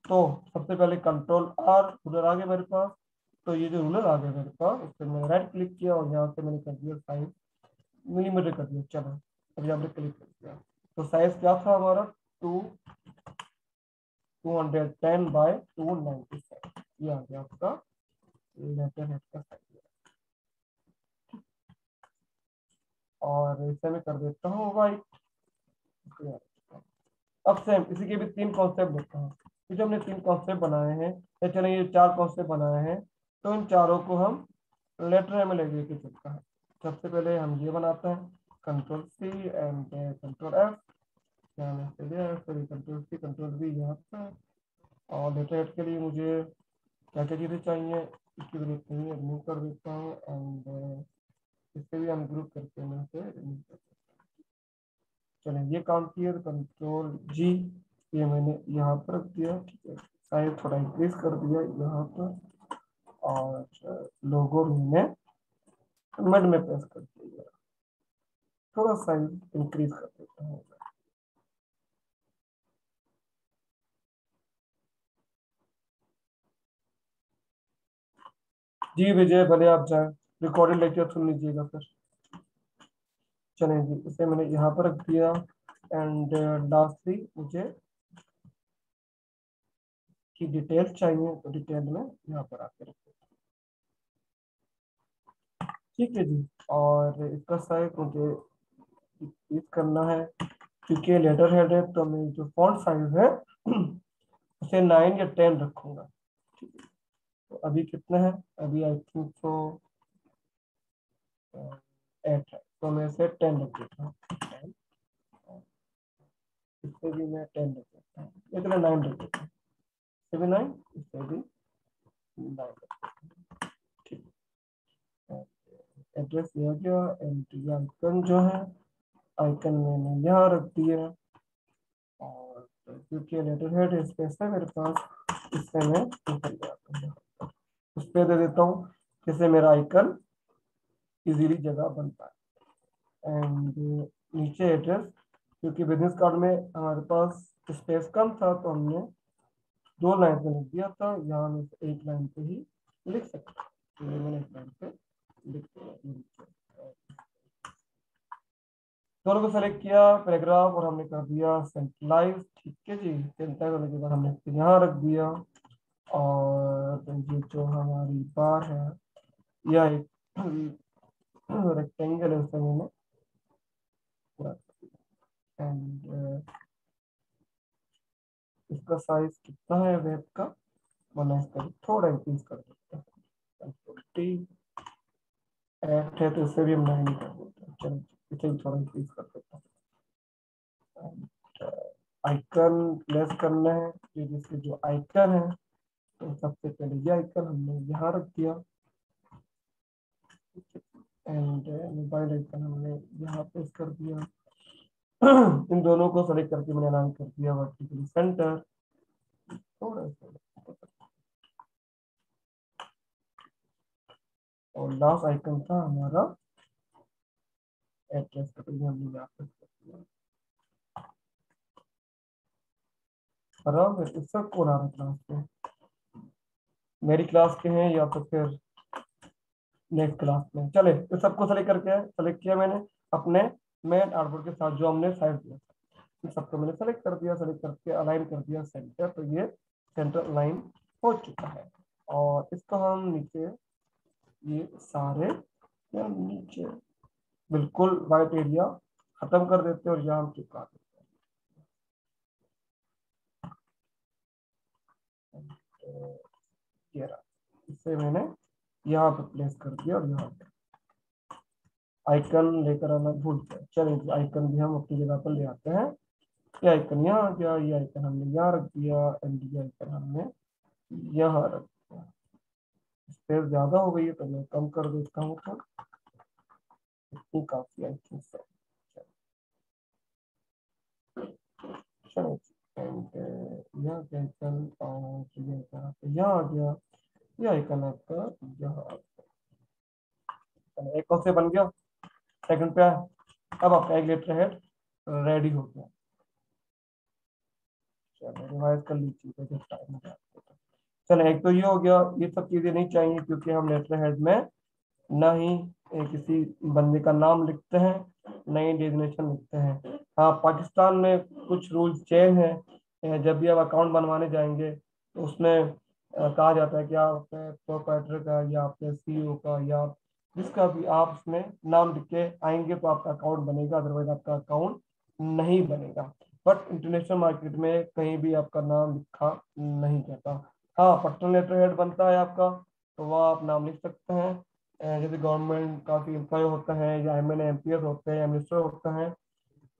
तो सबसे पहले Ctrl+R, रूलर आ गया मेरे पास। तो ये जो रूलर आ गया मेरे पास, उस पर मैंने राइट क्लिक किया और यहाँ से मैंने कर दिया साइज मिलीमीटर कर दिया। चलो अभी आपने क्लिक कर दिया तो साइज क्या था हमारा 210 बाय 297। ये आ गया आपका लेटर हेड का साइज। और इसे मैं कर देता हूँ वाइट। अब सेम इसी के भी 3 कॉन्सेप्ट देखते हैं। ये जो हमने 3 कॉन्सेप्ट बनाए हैं, या चलिए ये 4 कॉन्सेप्ट बनाए हैं, तो इन चारों को हम लेटर में लेके चलता है। सबसे पहले हम ये बनाते हैं Ctrl+C and Ctrl+F, Ctrl+C Ctrl+V यहाँ पर। और लेटर हेड के लिए मुझे क्या क्या चीज़ें चाहिए इसकी जरूरत नहीं है, रिमूव कर देता हूँ। एंड इससे भी हम ग्रुप करके मैं इसे रिमूव कर देता हूँ। चलिए ये काम किया, तो Ctrl+G ये मैंने यहाँ पर रख दिया, ठीक है। साइज थोड़ा इंक्रीज कर दिया यहाँ पर, और लोगो मैंने मिड में प्रेस कर दिया, थोड़ा साइज इंक्रीज कर देता हूँ। जी विजय, भले आप जाए, रिकॉर्डेड लेक्चर सुन लीजिएगा फिर। चलें जी, इसे मैंने यहाँ पर रख दिया। एंड लास्टली मुझे की डिटेल चाहिए, तो डिटेल में यहाँ पर आके रख देता हूँ, ठीक है जी। और इसका साइज मुझे इंक्रीज करना है, क्योंकि लेटर हेड है, तो मैं जो फॉन्ट साइज है उसे 9 या 10 रखूंगा, ठीक है। तो अभी कितना है, अभी आई थिंक तो 8 है, तो मैं इसे 10 रख देता हूँ। इससे भी मैं 10 रख देता हूँ, इतना 9 रख देता हूँ, इससे भी 9, इससे भी 9 रख देता हूँ, ठीक है। एड्रेस दिया गया, एंड आइकन जो है, आइकन मैंने यहाँ रख दिया। और क्योंकि लेटर हेड स्पेस है मेरे पास, इससे मैं ऊपर जाता हूँ, उस पर दे देता हूँ, जिससे मेरा आइकन इजीली जगह बन पाए। एंड नीचे एड्रेस, क्योंकि बिजनेस कार्ड में हमारे पास स्पेस कम था, तो हमने 2 लाइन पे लिख दिया था, यहाँ में से 1 लाइन पे ही लिख सकते हैं, तो ये मैंने 1 लाइन पे लिख दिया। दोनों को सेलेक्ट किया पैराग्राफ, और हमने कर दिया सेंट्रलाइज, ठीक है जी। सेंट्रलाइज होने के बाद हमने यहाँ रख दिया, और ये जो हमारी बार है, यह एक रेक्टेंगल है, उसे मैंने पूरा कर दिया। एंड इसका साइज कितना है वेब का, मैंने इसका थोड़ा इंक्रीज कर देता है, 8 है, तो इससे भी हम 9 कर देते हैं। चलो इसे थोड़ा इंक्रीज कर देता हूँ। आइकन प्लेस करना है, ये जिसके जो आइकन है, तो सबसे पहले ये आइकन हमने यहाँ रख दिया, एंड मोबाइल आइकन हमने यहाँ प्लेस कर दिया। इन दोनों को सेलेक्ट करके मैंने अलाइन कर दिया वर्टिकली सेंटर, थोड़ा सा। और लास्ट आइकन था हमारा एड्रेस का, तो ये हमने यहाँ पे कर दिया। बराबर, इस सब कौन आ रहा क्लास में, मेरी क्लास के हैं या तो फिर नेक्स्ट क्लास में। चले, इस सबको सेलेक्ट किया मैंने अपने मेन आर्टबोर्ड के साथ, जो हमने साइड दिया था, इन सबको मैंने सेलेक्ट कर दिया, सेलेक्ट करके अलाइन कर दिया सेंटर, तो ये सेंटर अलाइन हो चुका है। और इसको हम नीचे ये सारे या नीचे बिल्कुल वाइट एरिया खत्म कर देते हैं, और यहाँ हम चिपका देते हैं। तो इससे मैंने यहाँ पर प्लेस कर दिया, और यहाँ पर आइकन लेकर आना भूल गए। चलिए आइकन भी हम अपनी जगह पर ले आते हैं। ये आइकन यहाँ आ गया, ये आइकन हमने यहाँ रख दिया, एंड ये आइकन हमने यहाँ रख दिया। स्पेस ज्यादा हो गई है, तो मैं कम कर देता हूँ, तो इतनी काफी आइकन से। चलो एंड यहाँ के आइकन, और ये आइकन यहाँ आ गया, ये आइकन आपका यहाँ आ गया। एक कौन से बन गया, सेकंड पे आया। अब आपका एक लेटर हेड रेडी हो गया। चलो रिवाइज कर लीजिए जब टाइम हो जाए। चलो एक तो ये हो गया, ये सब चीजें नहीं चाहिए, क्योंकि हम लेटर हेड में ना ही किसी बंदे का नाम लिखते हैं, ना ही डेजिग्नेशन लिखते हैं। हाँ, पाकिस्तान में कुछ रूल्स चेंज हैं। जब भी आप अकाउंट बनवाने जाएंगे, तो उसमें कहा जाता है कि आप प्रोप्राइटर का, या आपके CEO का, या जिसका भी आप उसमें नाम लिख के आएंगे तो आपका अकाउंट बनेगा, अदरवाइज आपका अकाउंट नहीं बनेगा। बट इंटरनेशनल मार्केट में कहीं भी आपका नाम लिखा नहीं जाता। हाँ, पर्सनल लेटर हेड बनता है आपका, तो वह आप नाम लिख सकते हैं। जैसे गवर्नमेंट काफी एम्प्लॉय होता है या MNA MPS होते हैं, मिनिस्टर होता है,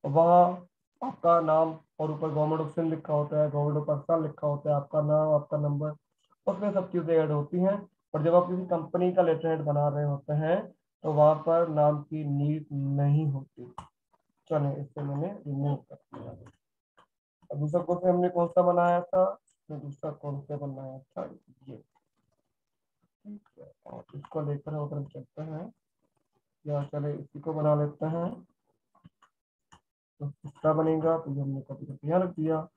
वहाँ आपका नाम और ऊपर गवर्नमेंट ऑप्शन लिखा होता है, गवर्नमेंट पर्सनल लिखा होता है, आपका नाम, आपका नंबर, उसमें सब चीजें ऐड होती हैं। और जब आप किसी कंपनी का लेटर हेड बना रहे होते हैं तो वहां पर नाम की नीड नहीं होती। चले, इससे मैंने रिमूव कर दिया। अब दूसरा क्वेश्चन हमने कौन सा बनाया था, तो दूसरा कौन सा बनाया था, ये, ठीक है। और इसको लेकर अगर चलते हैं, या चले इसी को बना लेते हैं, तो किसका बनेगा, तो ये हमने कॉपी करके यहाँ रख दिया।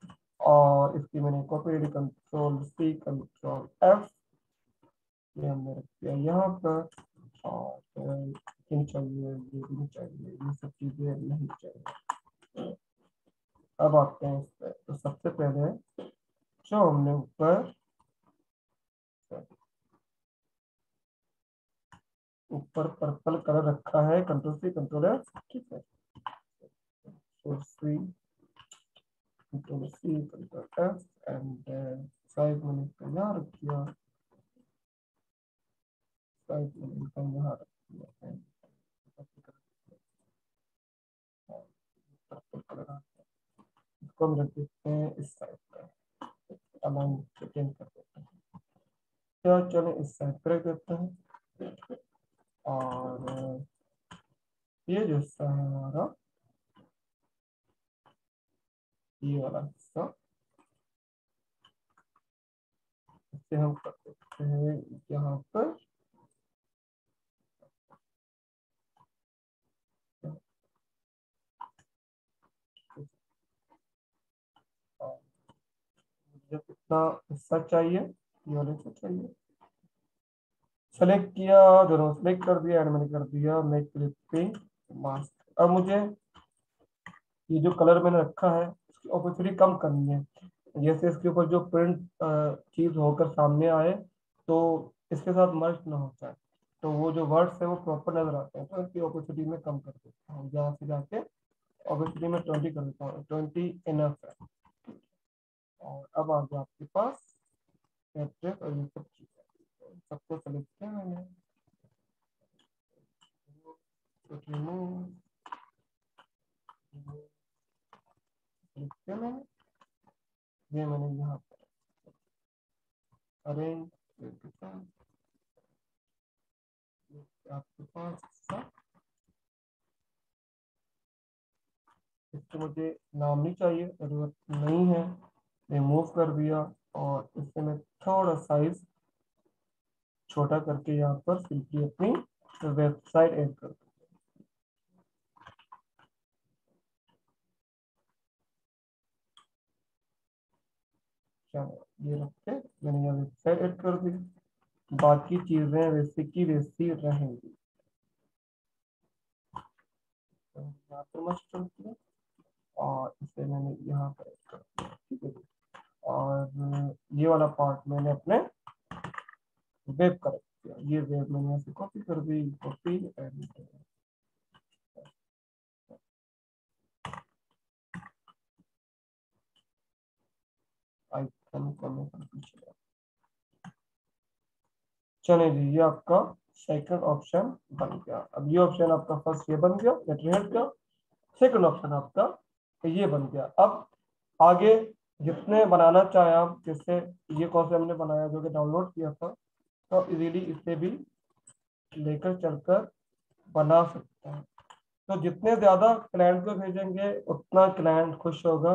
और इसकी मैंने कॉपी Ctrl+C Ctrl+F, ये हमने रख दिया यहाँ पर। और नहीं चाहिए, ये भी नहीं चाहिए, ये सब चीजें नहीं चाहिए। अब आते हैं इस पर। तो सबसे पहले जो हमने ऊपर पर्पल कलर रखा है, Ctrl+C Ctrl+F, ठीक है। Ctrl+C Ctrl+F एंड साइज मैंने इसका यहाँ रख दिया, साइज मैंने इसका यहाँ रख दिया, पर्पल कलर आ गया। इसको हम रख देते हैं इस साइड पर, अलाइन चेंज कर देते हैं। तो चलो इस साइड पर रख देते हैं। और ये जो हिस्सा है हमारा, ये वाला हिस्सा, इसे हम कर देते हैं यहाँ पर। मुझे कितना हिस्सा चाहिए, ये वाले से चाहिए। सेलेक्ट किया, दोनों सेलेक्ट कर दिया एंड मैंने कर दिया मेक क्लिप मास्क। अब मुझे ये जो कलर मैंने रखा है इसकी ओपेसिटी कम करनी है। जैसे इसके ऊपर जो प्रिंट चीज होकर सामने आए तो इसके साथ मर्ज ना हो जाए, तो वो जो वर्ड्स है वो प्रॉपर नजर आते हैं। तो इसकी ओपेसिटी में कम कर देता हूँ, यहाँ से जाके ओपेसिटी में 20 कर देता हूँ, 20 इनफ है। और अब आ गया आपके पास एड्रेस और ये सब चीजें, सबको सेलेक्ट किया मैंने, ये मैंने यहाँ पर अरेंज आपके पास इसको मुझे नाम नहीं चाहिए, जरूरत नहीं है, रिमूव कर दिया। और इससे मैं थोड़ा साइज छोटा करके यहाँ पर सिंपली अपनी वेबसाइट ऐड कर दूँ। चलो ये रखते, मैंने यहाँ वेबसाइट ऐड कर दी, बाकी चीजें वैसे की वैसी रहेंगी। तो यहाँ पर मस्त चलती है और इसे मैंने यहाँ पर ऐड कर दिया, ठीक है। और ये वाला पार्ट मैंने अपने वेब का रख दिया, ये वेब मैंने यहाँ से कॉपी कर दी, कॉपी एंड आइकन को मैं पीछे। चलिए जी, ये आपका सेकंड ऑप्शन बन गया। अब ये ऑप्शन आपका फर्स्ट ये बन गया लेटर हेड का, सेकंड ऑप्शन आपका ये बन गया। अब आगे जितने बनाना चाहे आप, जैसे ये कौन से हमने बनाया जो कि डाउनलोड किया था, तो इजीली इसे भी लेकर चलकर बना सकते हैं। तो जितने ज्यादा क्लाइंट को भेजेंगे उतना क्लाइंट खुश होगा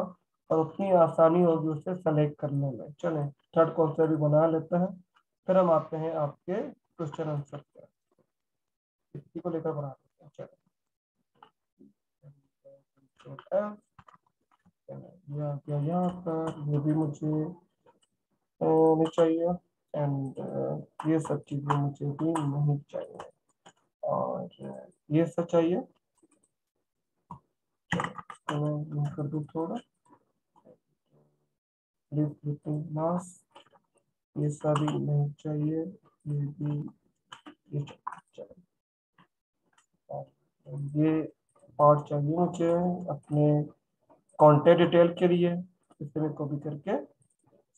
और उतनी आसानी होगी उसे सेलेक्ट करने में। चलें थर्ड क्वेश्चन भी बना लेते हैं, फिर हम आते हैं आपके क्वेश्चन आंसर पर। इसी को लेकर बना लेते हैं। चलें यहाँ पर ये भी मुझे नहीं चाहिए एंड ये सब चीजें मुझे भी नहीं चाहिए, और ये सब चाहिए। तो मैं कर दूँ थोड़ा मास्क, ये सभी नहीं चाहिए, ये भी ये चाहिए। ये पार्ट चाहिए मुझे अपने कॉन्टेक्ट डिटेल के लिए, इसे मैं कॉपी करके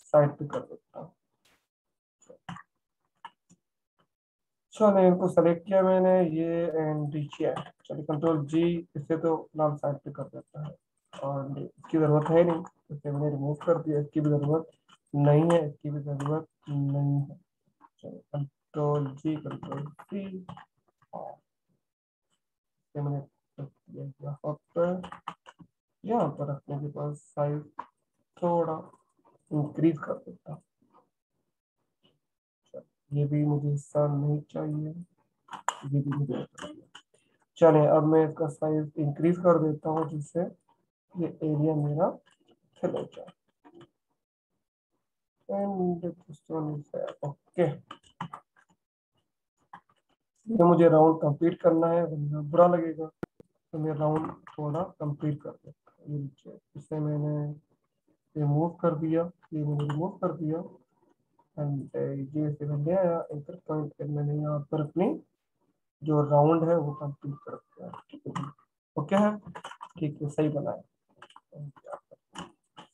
साइड पे कर देता हूँ। चलो इनको सेलेक्ट किया मैंने, ये एंड किया। चलिए कंट्रोल जी, इसे तो फिलहाल साइड पे कर देता है और इसकी ज़रूरत है नहीं, इसे मैंने रिमूव कर दिया। इसकी भी ज़रूरत नहीं है, इसकी भी ज़रूरत नहीं है। चलिए कंट्रोल जी कंट्रोल सी, मैंने रख दिया यहाँ पर रखने के बाद साइज थोड़ा इंक्रीज कर देता हूँ। ये भी मुझे हिस्सा नहीं चाहिए, ये भी मुझे चाहिए। चलिए अब मैं इसका साइज इंक्रीज कर देता हूँ जिससे ये एरिया मेरा फिल हो जाए। ओके, ये मुझे राउंड कंप्लीट करना है वरना बुरा लगेगा, तो मैं राउंड थोड़ा कंप्लीट कर देता हूँ। ये नीचे इसे मैंने रिमूव कर दिया, ये मैंने रिमूव कर दिया एंड ये इसे मैं ले आया एंटर पॉइंट पे। मैंने यहाँ पर अपनी जो राउंड है वो कंप्लीट कर दिया। ठीक है, ओके है, ठीक है, सही बनाया।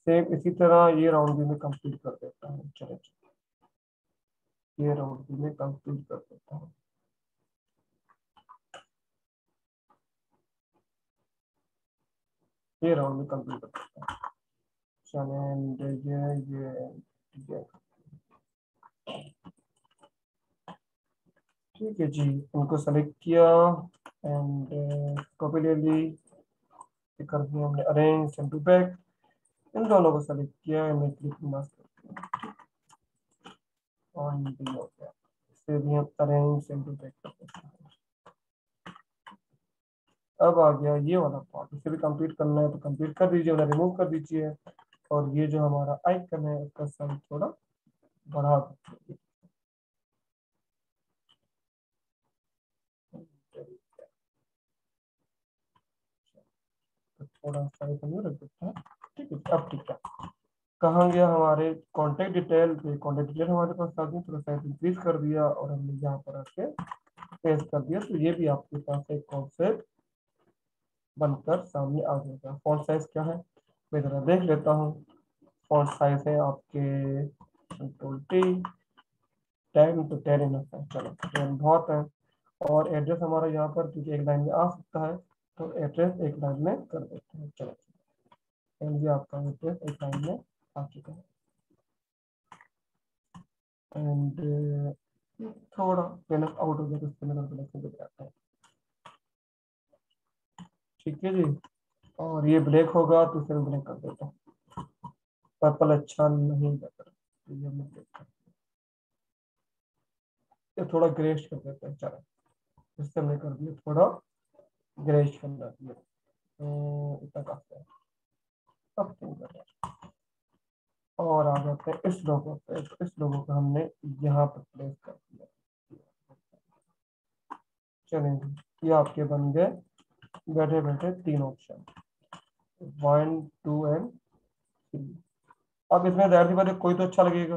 सेम इसी तरह ये राउंड भी मैं कंप्लीट कर देता हूँ। चलो ये राउंड भी मैं कंप्लीट कर देता हूँ। ये राउंड में कंप्लीट कर देता हूँ। चलें ये ठीक है जी, उनको सेलेक्ट किया एंड कॉपी ले ली, कर दिया हमने अरेंज सेंड टू बैक। इन दोनों को सेलेक्ट किया, मैं क्लिक मास्क करती हूँ और ये भी हो गया। इसे भी हम अरेंज सेंड टू बैक कर देते हैं। अब आ गया ये वाला पार्ट, इसे भी कंप्लीट करना है तो कंप्लीट कर दीजिए, उन्हें रिमूव कर दीजिए और ये जो हमारा आइकन है उसका साइज थोड़ा बढ़ा दीजिए। थोड़ा साइज हमें रख देते हैं। ठीक है, अब ठीक है, कहाँ गया हमारे कॉन्टेक्ट डिटेल पे। कॉन्टेक्ट डिटेल हमारे पास आ गई, थोड़ा साइज इंक्रीज कर दिया और हमने यहाँ पर आके पेस्ट कर दिया, तो ये भी आपके पास एक कॉन्सेप्ट बनकर सामने आ जाएगा। फॉन्ट साइज क्या है मैं जरा देख लेता हूँ। फॉन्ट साइज है आपके कंट्रोल टी 10 तो 10 इनफ है। चलो 10 बहुत है। और एड्रेस हमारा यहाँ पर क्योंकि एक लाइन में आ सकता है तो एड्रेस एक लाइन में कर देते हैं। चलो एंड ये आपका एड्रेस एक लाइन में आ चुका है एंड थोड़ा ब्लैक आउट हो गया तो इसके अंदर ब्लैक हो जाता है। ठीक है जी, और ये ब्लैक होगा तो इसे ब्लैक कर देता हूँ। पर्पल अच्छा नहीं लग रहा तो ये मैं ब्लैक कर, ये थोड़ा ग्रेश कर देते हैं। चलो इससे हमने कर दिया थोड़ा ग्रेश कर दिया, इतना काफी है। अब क्यों कर रहे हैं और आ जाते हैं इस लोगो पे। तो इस लोगो को हमने यहाँ पर प्लेस कर दिया। चलेंगे ये आपके बन गए बैठे बैठे 3 ऑप्शन 1 2 एंड 3। अब इसमें जाहिर सी बात है कोई तो अच्छा लगेगा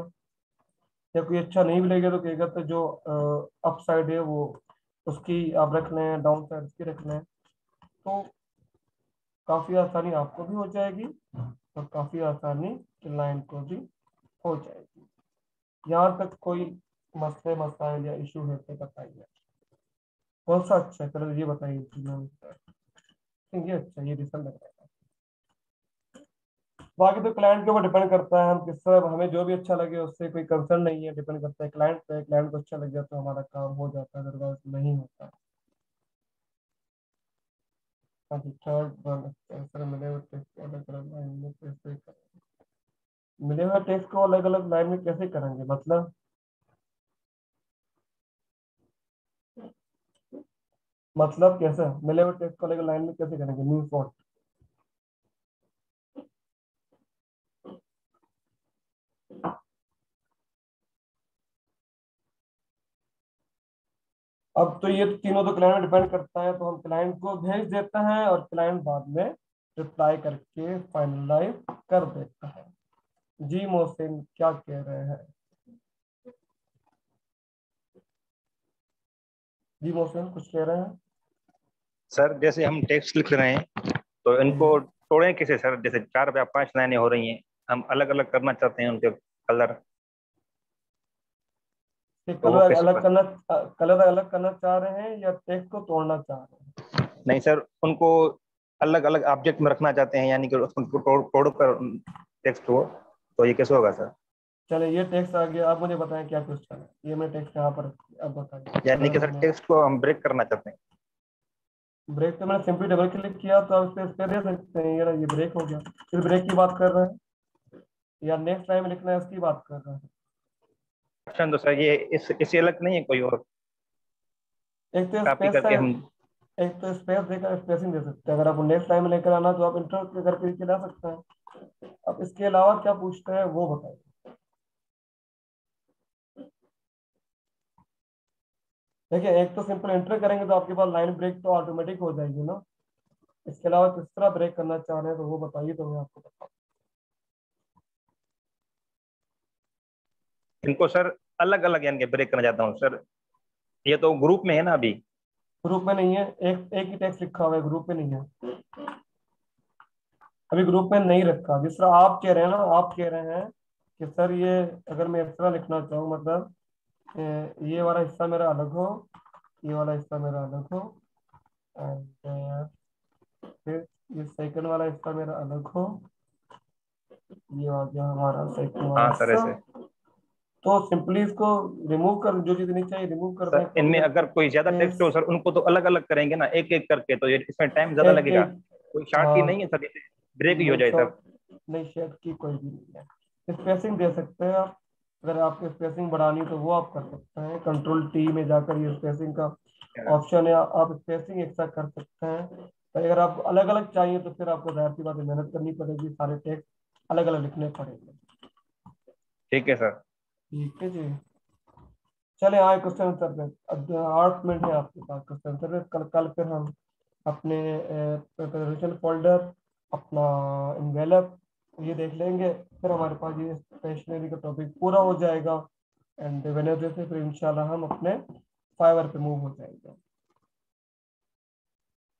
या कोई अच्छा नहीं भी लगेगा तो कहेगा तो जो अप साइड है वो उसकी आप रख लें, डाउन साइड की रख लें, तो काफ़ी आसानी आपको भी हो जाएगी और काफ़ी आसानी क्लाइंट को भी हो जाएगी। यहाँ तक कोई मसले मसाइल या इशू है तो बताइए। कौन सा अच्छा है चलो ये बताइए। ये अच्छा, ये रिजल्ट लग रहा है। बाकी तो क्लाइंट के ऊपर डिपेंड करता है, हम किस तरह, हमें जो भी अच्छा लगे उससे कोई कंसर्न नहीं है, डिपेंड करता है क्लाइंट पे। क्लाइंट को अच्छा लग गया तो हमारा काम हो जाता है, अदरवाइज नहीं होता है। थर्ड वन सर मिले हुए टेस्ट को अलग अलग लाइन में कैसे करेंगे? मिले हुए टेस्ट को अलग अलग लाइन में कैसे करेंगे मतलब कैसे मिले हुए टेस्ट को अलग लाइन में कैसे करेंगे? Means what? अब तो ये तीनों तो क्लाइंट डिपेंड करता है, तो हम क्लाइंट को भेज देते हैं और क्लाइंट बाद में रिप्लाई करके फाइनलाइज कर देता है। जी मोहसिन क्या कह रहे हैं? जी मोहसिन कुछ कह रहे हैं? सर जैसे हम टेक्स्ट लिख रहे हैं तो इनको तोड़ें कैसे सर? जैसे 4 या 5 लाइनें हो रही हैं, हम अलग अलग करना चाहते हैं उनके कलर, तो वो कैसे कर? कलर अलग करना चाह रहे हैं या टेक्स्ट को तोड़ना चाह रहे हैं? नहीं सर, उनको अलग अलग ऑब्जेक्ट में रखना चाहते हैं, यानी कि उसको तोड़ कर टेक्स्ट हो, तो ये कैसे होगा सर? चले ये टेक्स्ट आ गया, आप मुझे बताएं क्या क्वेश्चन है। ये मैं टेक्स्ट यहाँ पर अब बताइए। यानी कि सर टेक्स्ट को हम ब्रेक करना चाहते हैं। ब्रेक तो मैंने सिंपली डबल क्लिक किया तो आप इस पे दे सकते हैं, ये ब्रेक हो गया। फिर ब्रेक की बात कर रहे हैं या नेक्स्ट टाइम लिखना है उसकी बात कर रहे हैं? ऑप्शन तो सर ये इससे अलग नहीं है कोई और? एक तो कॉपी स्पेस करके हम, एक तो स्पेस देकर स्पेसिंग दे सकते हैं। अगर आप नेक्स्ट टाइम लेकर आना तो आप इंटर करके ला सकते हैं। अब इसके अलावा क्या पूछते हैं वो बताइए। देखिए एक तो सिंपल एंटर करेंगे तो आपके पास लाइन ब्रेक तो ऑटोमेटिक हो जाएगी ना। इसके अलावा किस तरह ब्रेक करना चाह रहे हैं तो वो बताइए, तो मैं आपको बताऊँ। इनको सर अलग अलग यानी कि ब्रेक करना चाहता हूँ सर। ये तो ग्रुप में है ना अभी? ग्रुप में नहीं है, एक ही टेक्स्ट लिखा हुआ है, ग्रुप में नहीं है। अभी ग्रुप में नहीं रखा। जिस तरह आप कह रहे हैं ना, आप कह रहे हैं कि सर ये अगर मैं इस तरह लिखना चाहूँ, मतलब ये वाला हिस्सा मेरा अलग हो, ये वाला हिस्सा मेरा अलग हो, एंड फिर ये सेकंड वाला हिस्सा मेरा अलग हो, ये आ गया हमारा सेकंड वाला हाँ सर हिस्सा। ऐसे। तो सिंपली इसको रिमूव कर, जो चीज नहीं चाहिए रिमूव कर दें। सर इनमें अगर कोई ज्यादा टेक्स्ट हो सर, उनको तो अलग अलग करेंगे ना, एक एक करके, तो ये इसमें टाइम ज्यादा एक लगेगा। एक कोई शॉर्ट की हाँ, नहीं है सर, ब्रेक ही हो नहीं जाए सर। शॉर्ट नहीं, शेड की कोई भी नहीं है। स्पेसिंग दे सकते हैं आप। अगर आपको स्पेसिंग बढ़ानी तो वो आप कर सकते हैं। कंट्रोल टी में जाकर ये स्पेसिंग का ऑप्शन है, आप स्पेसिंग एक्स्ट्रा कर सकते हैं। तो अगर आप अलग अलग चाहिए तो फिर आपको जाहिर सी बात है मेहनत करनी पड़ेगी, सारे टेक्स्ट अलग अलग लिखने पड़ेंगे। ठीक है सर। ठीक है जी। चले आए क्वेश्चन आंसर पे। अब 8 मिनट है आपके पास क्वेश्चन आंसर पे। कल कल फिर हम अपने प्रिपरेशन फोल्डर, अपना इन्वेलप ये देख लेंगे। फिर हमारे पास ये स्टेशनरी का टॉपिक पूरा हो जाएगा। एंड वेडनेसडे से फिर इंशाल्लाह हम अपने फाइवर पे मूव हो जाएंगे।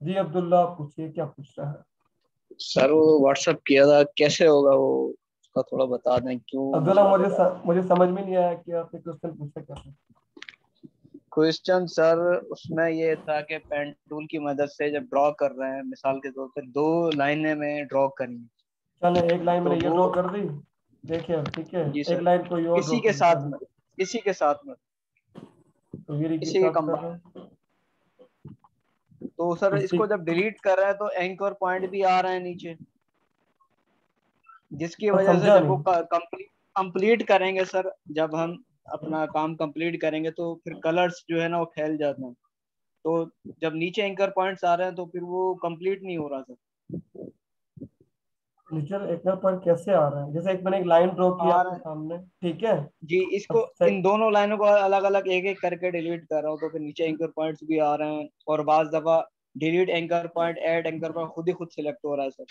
जी अब्दुल्ला, आप पूछिए क्या पूछ रहा है। सर वो व्हाट्सअप किया था, कैसे होगा वो, उसका थोड़ा बता दें क्यों। अब्दुल्ला मुझे समझ में नहीं आया कि आपने क्वेश्चन पूछा कैसे। क्वेश्चन सर उसमें ये था कि पेन टूल की मदद से जब ड्रॉ कर रहे हैं, मिसाल के तौर पे 2 लाइनें में ड्रॉ करनी, चले एक लाइन तो मैंने ये वो, ड्रॉ कर दी। देखिए ठीक है, जी एक सर, लाइन कोई और ड्रॉ किसी के कर दी। साथ चलो में, किसी के साथ में, तो ये के किसी के साथ कर रहा कंबाइन। हूँ। तो सर इसी इसको जब डिलीट कर रहे हैं तो एंकर पॉइंट भी आ रहे हैं नीचे, जिसकी तो वजह से समझा जब वो नहीं। कंप्लीट करेंगे सर, जब हम अपना काम कंप्लीट करेंगे तो फिर कलर्स जो है ना वो फैल जाते हैं। तो जब नीचे एंकर पॉइंट्स आ रहे हैं तो फिर वो कंप्लीट नहीं हो रहा सर। नीचे एक पॉइंट कैसे आ रहा है? जैसे एक मैंने एक लाइन ड्रॉ की आ रहा आपके है सामने, ठीक है। जी, इसको अब इन दोनों लाइनों को अलग अलग एक एक करके डिलीट कर रहा हूँ तो फिर नीचे एंकर पॉइंट्स भी आ रहे हैं, और बाज दफा delete anchor point, add anchor point खुद ही खुद सिलेक्ट हो रहा है सर।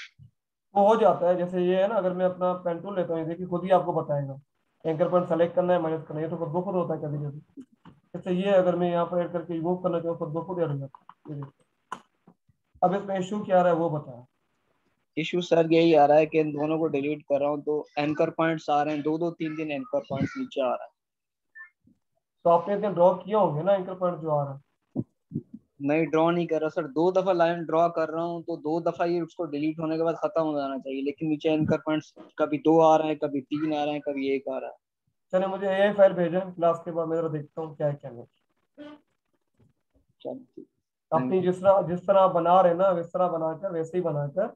वो हो जाता है। जैसे ये है ना, अगर मैं अपना पेन टूल लेता हूँ, देखिए खुद ही आपको बताएगा एंकर पॉइंट सेलेक्ट करना है, माइनस करना है। ये तो खुद ब खुद होता है कभी कभी। जैसे ये अगर मैं यहाँ पर ऐड करके रिमूव करना चाहूँ, खुद ब खुद ऐड हो जाता है। ये देखिए। अब इसमें इशू क्या आ रहा है वो बताया। इशू सर यही आ रहा है कि इन दोनों को डिलीट कर रहा हूँ तो एंकर पॉइंट्स आ रहे हैं, 2 2 3 3 एंकर पॉइंट्स नीचे आ रहा है। तो आपने इतने ड्रॉ किया होंगे ना एंकर पॉइंट जो आ रहा है। नहीं ड्रॉ नहीं कर रहा सर, 2 दफा लाइन ड्रॉ कर रहा हूँ तो 2 दफा ये उसको डिलीट होने के बाद खत्म हो जाना चाहिए, लेकिन नीचे एंकर पॉइंट्स कभी 2 आ रहे हैं, कभी 3 आ रहे हैं, कभी 1 आ रहा है। चले मुझे AI फाइल भेजें क्लास के बाद, मैं जरा देखता हूँ क्या है क्या नहीं। चलो अपनी थैंक यू। जिस तरह आप बना रहे हैं ना, इस तरह बनाकर वैसे ही बनाकर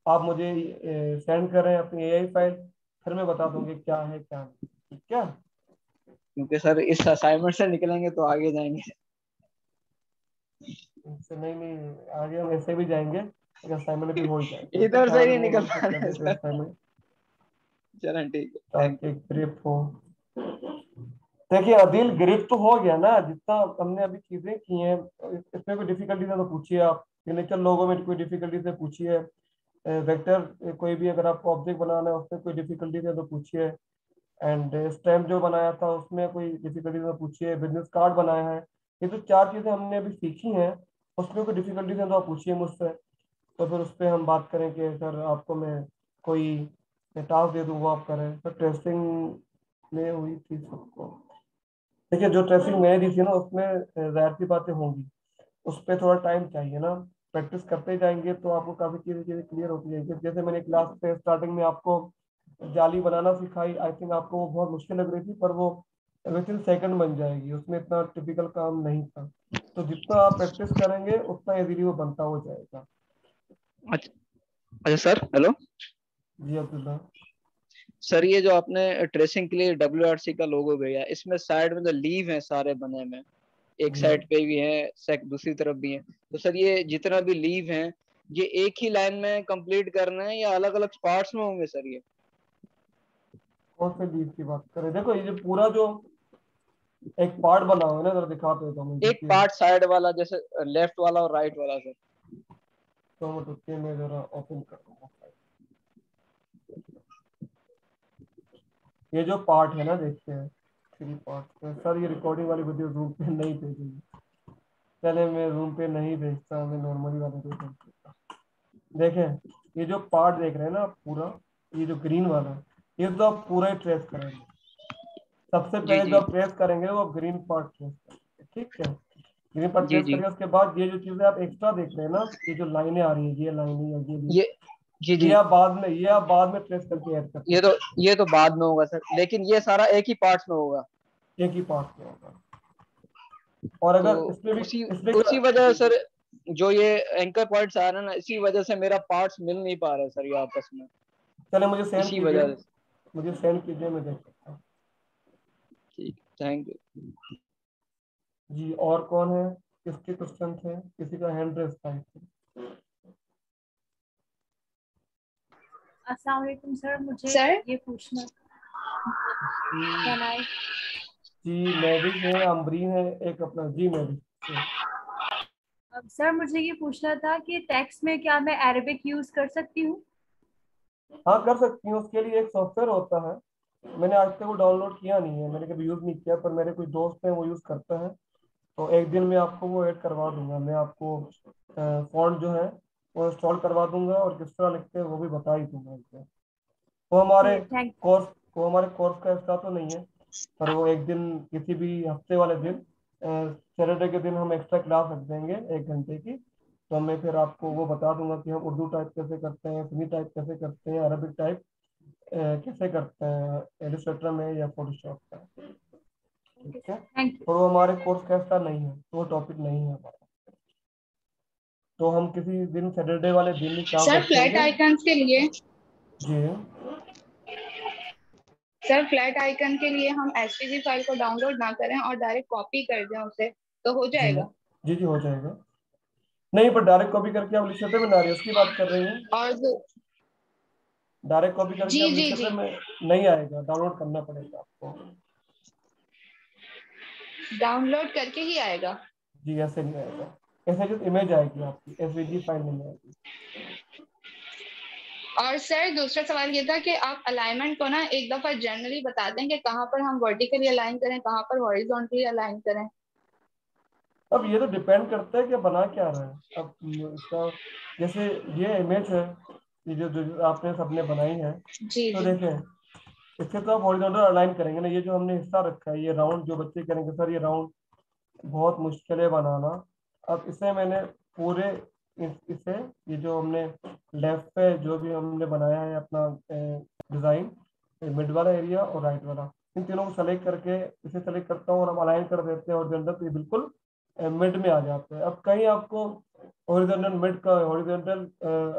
आप मुझे सेंड करें अपनी AI फाइल। फिर मैं बता दूंगी क्या है क्या नहीं। ठीक है। क्योंकि सर इस असाइनमेंट से निकलेंगे तो आगे जाएंगे। इससे नहीं आगे हम ऐसे भी जाएंगे, असाइनमेंट भी हो ही जाएगा। तो इधर से ही थर्ड नहीं में निकल हम पा फिर कर रहे देते हैं सर। असाइनमेंट, चलो ठीक है, थैंक ताकि यू। एक ग्रिप हो। देखिए अदिल, ग्रिप तो हो गया ना जितना हमने अभी चीजें की हैं। इसमें कोई डिफिकल्टीज है तो पूछिए आप। सिग्नेचर लोगों में कोई डिफिकल्टीज है पूछिए। वेक्टर कोई भी अगर आपको ऑब्जेक्ट बनाना है उसमें कोई डिफिकल्टीज है तो पूछिए। एंड स्टैम्प जो बनाया था उसमें कोई डिफिकल्टीज है तो पूछिए। बिजनेस कार्ड बनाया है। ये तो 4 चीजें हमने अभी सीखी हैं। उसमें कोई डिफिकल्टीज है तो आप पूछिए मुझसे, तो फिर उस पर हम बात करें कि सर आपको मैं कोई टास्क दे दूँ वो आप करें। तो ट्रेसिंग में हुई थी सबको। देखिए जो ट्रेसिंग मैंने दी थी ना उसमें जाहिर सी बातें होंगी, उस पर थोड़ा टाइम चाहिए ना। प्रैक्टिस करते जाएंगे तो आपको काफ़ी चीज़ें क्लियर होती जाएंगी। जैसे मैंने क्लास पे स्टार्टिंग में आपको जाली बनाना सिखाई, आई थिंक आपको वो बहुत मुश्किल लग रही थी, पर वो विद इन सेकंड बन जाएगी, उसमें इतना टिपिकल काम नहीं था। तो जितना आप प्रैक्टिस करेंगे उतना इजीली वो बनता हो जाएगा। अच्छा अच्छा सर, हेलो जी अब्दुल्ला। सर, ये जो आपने ट्रेसिंग के लिए WRC का लोगो भेजा, इसमें साइड में जो लीव है सारे बने में, एक जी साइड पे भी है, दूसरी तरफ भी है, तो सर ये जितना भी लीव हैं ये एक ही लाइन में कंप्लीट करना है या अलग अलग पार्ट्स में होंगे सर? ये कौन से लीव की बात करें? देखो ये जो पूरा जो एक पार्ट बना हुआ है ना, जरा दिखाते हो तो मैं एक देखिए। पार्ट साइड वाला, जैसे लेफ्ट वाला और राइट वाला सर। तो मैं रुकिए, मैं जरा ओपन कर दूंगा। ये जो पार्ट है ना, देखते हैं 3 पार्ट। सर ये रिकॉर्डिंग वाली वीडियो रूम पे नहीं भेजेगी। चले मैं रूम पे नहीं भेजता, मैं नॉर्मली वाले को भेज देता। देखें ये जो पार्ट देख रहे हैं ना आप पूरा, ये जो ग्रीन वाला, ये तो आप पूरा ही ट्रेस करेंगे। सबसे जी पहले जो जी आप ट्रेस करेंगे वो ग्रीन पार्ट ट्रेस करेंगे, ठीक है। ग्रीन पार्ट जी ट्रेस जी करेंगे, उसके बाद ये जो चीजें आप एक्स्ट्रा देख रहे हैं ना, ये जो लाइनें आ रही है, ये लाइनें या ये ये जी ये जी आप बाद में ट्रेस करके ऐड कर ये सकते तो ये तो बाद में होगा सर, लेकिन ये सारा एक ही पार्ट में होगा। हैं। एक ही पार्ट में होगा। और तो अगर उसी इसमें उसी वजह सर, जो ये एंकर पॉइंट्स आ रहे हैं ना, इसी वजह से मेरा पार्ट्स मिल नहीं पा रहे सर ये आपस में, चले मुझे सेंड इसी कीजिए, वजह से। मुझे सेंड कीजिए, मैं देख सकता हूँ। ठीक, थैंक यू। जी और कौन है? किसके क्वेश्चन थे? किसी का हैंड रेस था? अस्सलाम वालेकुम सर, मुझे सर ये पूछना जी कैन आई जी मैविक है, अम्बरीन है, एक अपना जी मैविक। अब सर मुझे ये पूछना था कि टेक्स्ट में क्या मैं अरेबिक यूज कर सकती हूँ? हाँ कर सकती हूँ, उसके लिए एक सॉफ्टवेयर होता है। मैंने आज तक वो डाउनलोड किया नहीं है, मैंने कभी यूज़ नहीं किया, पर मेरे कोई दोस्त हैं वो यूज़ करते हैं। तो एक दिन में आपको वो ऐड करवा दूंगा, मैं आपको फॉन्ट जो है वो इंस्टॉल करवा दूंगा, और किस तरह लिखते हैं वो भी बता ही दूंगा उसमें। वो हमारे थैंक कोर्स वो हमारे कोर्स का हिस्सा तो नहीं है, पर वो एक दिन किसी भी हफ्ते वाले दिन, सैटरडे के दिन हम एक्स्ट्रा क्लास रख देंगे 1 घंटे की। तो मैं फिर आपको वो बता दूंगा कि हम उर्दू टाइप कैसे करते हैं, फिनी टाइप कैसे करते हैं, अरबिक टाइप कैसे करते हैं इलस्ट्रेटर में या फोटोशॉप में। ठीक है। Thank you. और वो हमारे कोर्स का हिस्सा नहीं है, तो वो टॉपिक नहीं है हमारा। तो हम किसी दिन सैटरडे वाले दिन ही क्लास सर फ्लैट रखेंगे। आइकन्स के लिए जी सर फ्लैट आइकन के लिए हम एसवीजी फाइल को डाउनलोड ना करें और डायरेक्ट कॉपी कर दें उसे, तो हो जी जाएगा। जी जी हो जाएगा। नहीं, पर डायरेक्ट कॉपी करके आप लिख सकते हैं, मैं नारियस की बात कर रही हूँ। और डायरेक्ट कॉपी करके जी आप लिख जी सकते जी हैं, मैं नहीं आएगा, डाउनलोड करना पड़ेगा आपको। डाउनलोड करके ही आएगा। जी ऐसे नहीं आएगा, ऐसे जो इमेज आएगी आपकी एसवीजी फाइल नहीं आएगी। और सर दूसरा सवाल ये था कि आप अलाइनमेंट को ना एक दफा जनरली बता दें कि कहाँ पर हम वर्टिकली अलाइन करें, कहाँ पर हॉरिजॉन्टली अलाइन करें। अब ये तो डिपेंड करता है कि बना क्या रहे हैं। अब इसका जैसे ये इमेज है, ये जो आपने सबने बनाई है, जी तो जी देखें इससे तो आप हॉरिजॉन्टल अलाइन करेंगे ना। ये जो हमने हिस्सा रखा है, ये राउंड, जो बच्चे करेंगे सर ये राउंड बहुत मुश्किल है बनाना। अब इसे मैंने पूरे इसे ये जो हमने लेफ्ट पे जो भी हमने बनाया है अपना डिजाइन, मिड वाला एरिया और राइट वाला, इन तीनों को सेलेक्ट करके इसे सेलेक्ट करता हूँ और हम अलाइन कर देते हैं हॉरिजॉन्टल, तो ये बिल्कुल मिड में आ जाते हैं। अब कहीं आपको हॉरिजॉन्टल मिड का हॉरिजॉन्टल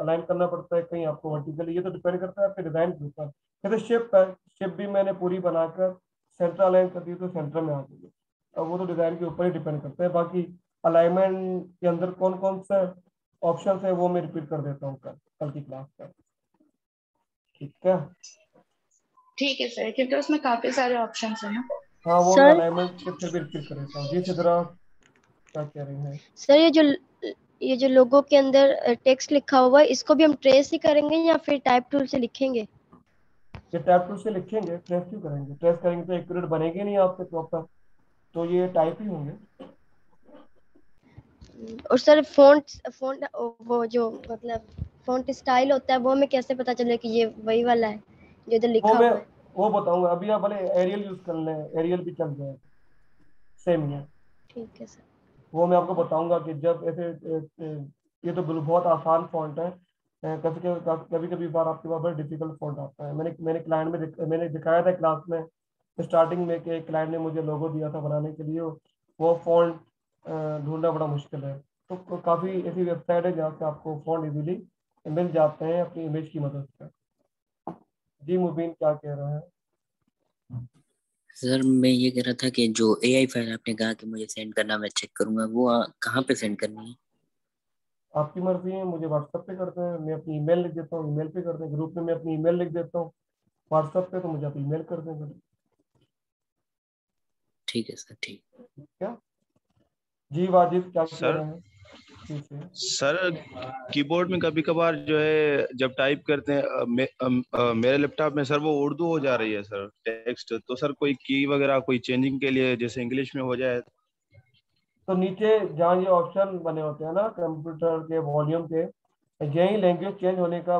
अलाइन करना पड़ता है, कहीं आपको वर्टिकल, ये तो डिपेंड करता है आपके डिजाइन के ऊपर। जैसे शेप है, शेप भी मैंने पूरी बनाकर सेंटर अलाइन कर दी तो सेंटर में आ गई। अब वो तो डिजाइन के ऊपर ही डिपेंड करता है। बाकी अलाइनमेंट के अंदर कौन कौन से ऑप्शन है वो मैं रिपीट कर देता हूँ कल कल की क्लास में। ठीक है। ठीक है सर, क्योंकि उसमें काफी सारे ऑप्शन है ना। हाँ वो मैं सर अलाइनमेंट के फिर भी रिपीट कर देता हूँ। जी सिद्रा क्या कह रही है? सर ये जो लोगों के अंदर टेक्स्ट लिखा हुआ है, इसको भी हम ट्रेस ही करेंगे या फिर टाइप टूल से लिखेंगे? ये टैब टूल से लिखेंगे, ट्रेस क्यों करेंगे? ट्रेस करेंगे तो एक्यूरेट बनेगी नहीं आपके प्रॉपर, तो ये टाइप ही होंगे। और सर फ़ॉन्ट फ़ॉन्ट वो जो मतलब फ़ॉन्ट स्टाइल होता है वो हमें कैसे पता चले कि ये वही वाला है जो इधर वो लिखा मैं हुआ है? वो बताऊंगा। अभी आप भले एरियल यूज कर लें, एरियल भी चल जाए, सेम ही है। ठीक है सर। वो मैं आपको बताऊंगा कि जब ऐसे ये तो बहुत आसान फॉन्ट है। कभी कभी बार आपके पास बड़ा डिफिकल्ट फॉन्ट आता है। मैंने क्लाइंट में मैंने दिखाया था क्लास में स्टार्टिंग में कि क्लाइंट ने मुझे लोगो दिया था बनाने के लिए, वो फॉन्ट ढूंढना बड़ा मुश्किल है। तो काफ़ी ऐसी वेबसाइट है जहाँ से आपको फॉन्ट इजीली मिल जाते हैं अपनी इमेज की मदद से। जी मुबीन क्या कह रहे हैं? सर मैं ये कह रहा था कि जो एआई फाइल आपने कहा कि मुझे सेंड करना, मैं चेक करूंगा, वो कहाँ पे सेंड करनी है? आपकी मर्जी है, मुझे व्हाट्सएप पे करते हैं, मैं अपनी ईमेल लिख देता हूँ, ईमेल पे करते हैं, ग्रुप में मैं अपनी ईमेल लिख देता हूँ व्हाट्सएप पे, तो मुझे आप ईमेल कर देंगे। ठीक है सर, ठीक। क्या जी वाजिद क्या कह सर रहे हैं? ठीक है सर कीबोर्ड में कभी कभार जो है जब टाइप करते हैं मेरे लैपटॉप में सर वो उर्दू हो जा रही है सर टेक्स्ट, तो सर कोई की वगैरह कोई चेंजिंग के लिए जैसे इंग्लिश में हो जाए। तो नीचे जहाँ ये ऑप्शन बने होते हैं ना कंप्यूटर के वॉल्यूम के, यही लैंग्वेज चेंज होने का